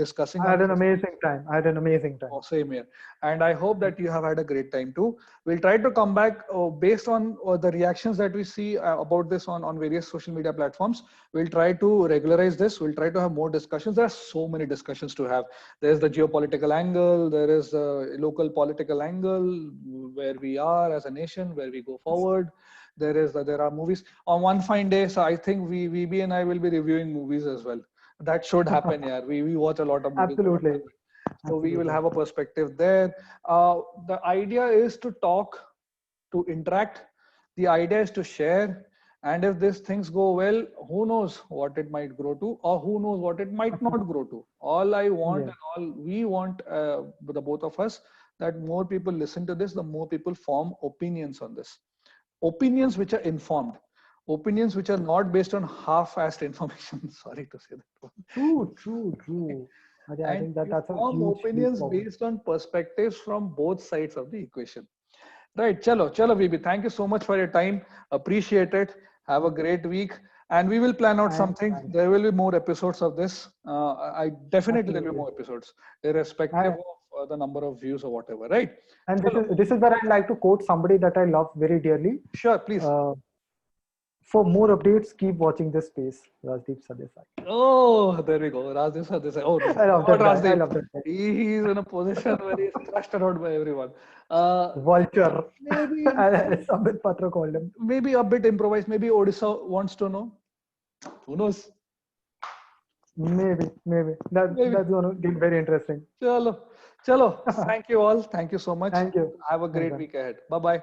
discussing I on had an this. amazing time. I had an amazing time. Oh, same here. And I hope that you have had a great time too. We'll try to come back based on the reactions that we see about this on various social media platforms. We'll try to regularize this. We'll try to have more discussions. There are so many discussions to have. There's the geopolitical angle. There is the local political angle, where we are as a nation, where we go forward. There are movies. On one fine day, so I think VB and I will be reviewing movies as well. That should happen, yeah. We watch a lot of movies. Absolutely. So we will Absolutely. have a perspective there. The idea is to talk, to interact. The idea is to share. And if these things go well, who knows what it might grow to, or who knows what it might not grow to. All I want Yeah. and all we want, the both of us, that more people listen to this, the more people form opinions on this. Opinions which are informed. Opinions which are not based on half-assed information. Sorry to say that. True. I And think that you that's a form huge leap opinions forward. based on perspectives from both sides of the equation. Right, chalo, Bibi. Thank you so much for your time. Appreciate it. Have a great week. And we will plan out something. And There will be more episodes of this. I definitely there will be absolutely. more episodes, irrespective I, of the number of views or whatever. Right? and Chalo. this is where I'd like to quote somebody that I love very dearly. Sure, please. For more updates, keep watching this space. Rajdeep Sadesai. Oh, there we go. Rajdeep Sadesai. Oh, I love not that guy. I Rajdeep. love that guy. He's in a position where he's trusted out by everyone. Vulture. Maybe, As Sambit Patra called him. maybe a bit improvised. Maybe Odisha wants to know. Who knows? Maybe. Maybe. That's going to get very interesting. Chalo. Thank you all. Thank you so much. Thank you. Have a great Thanks, week ahead. Bye bye.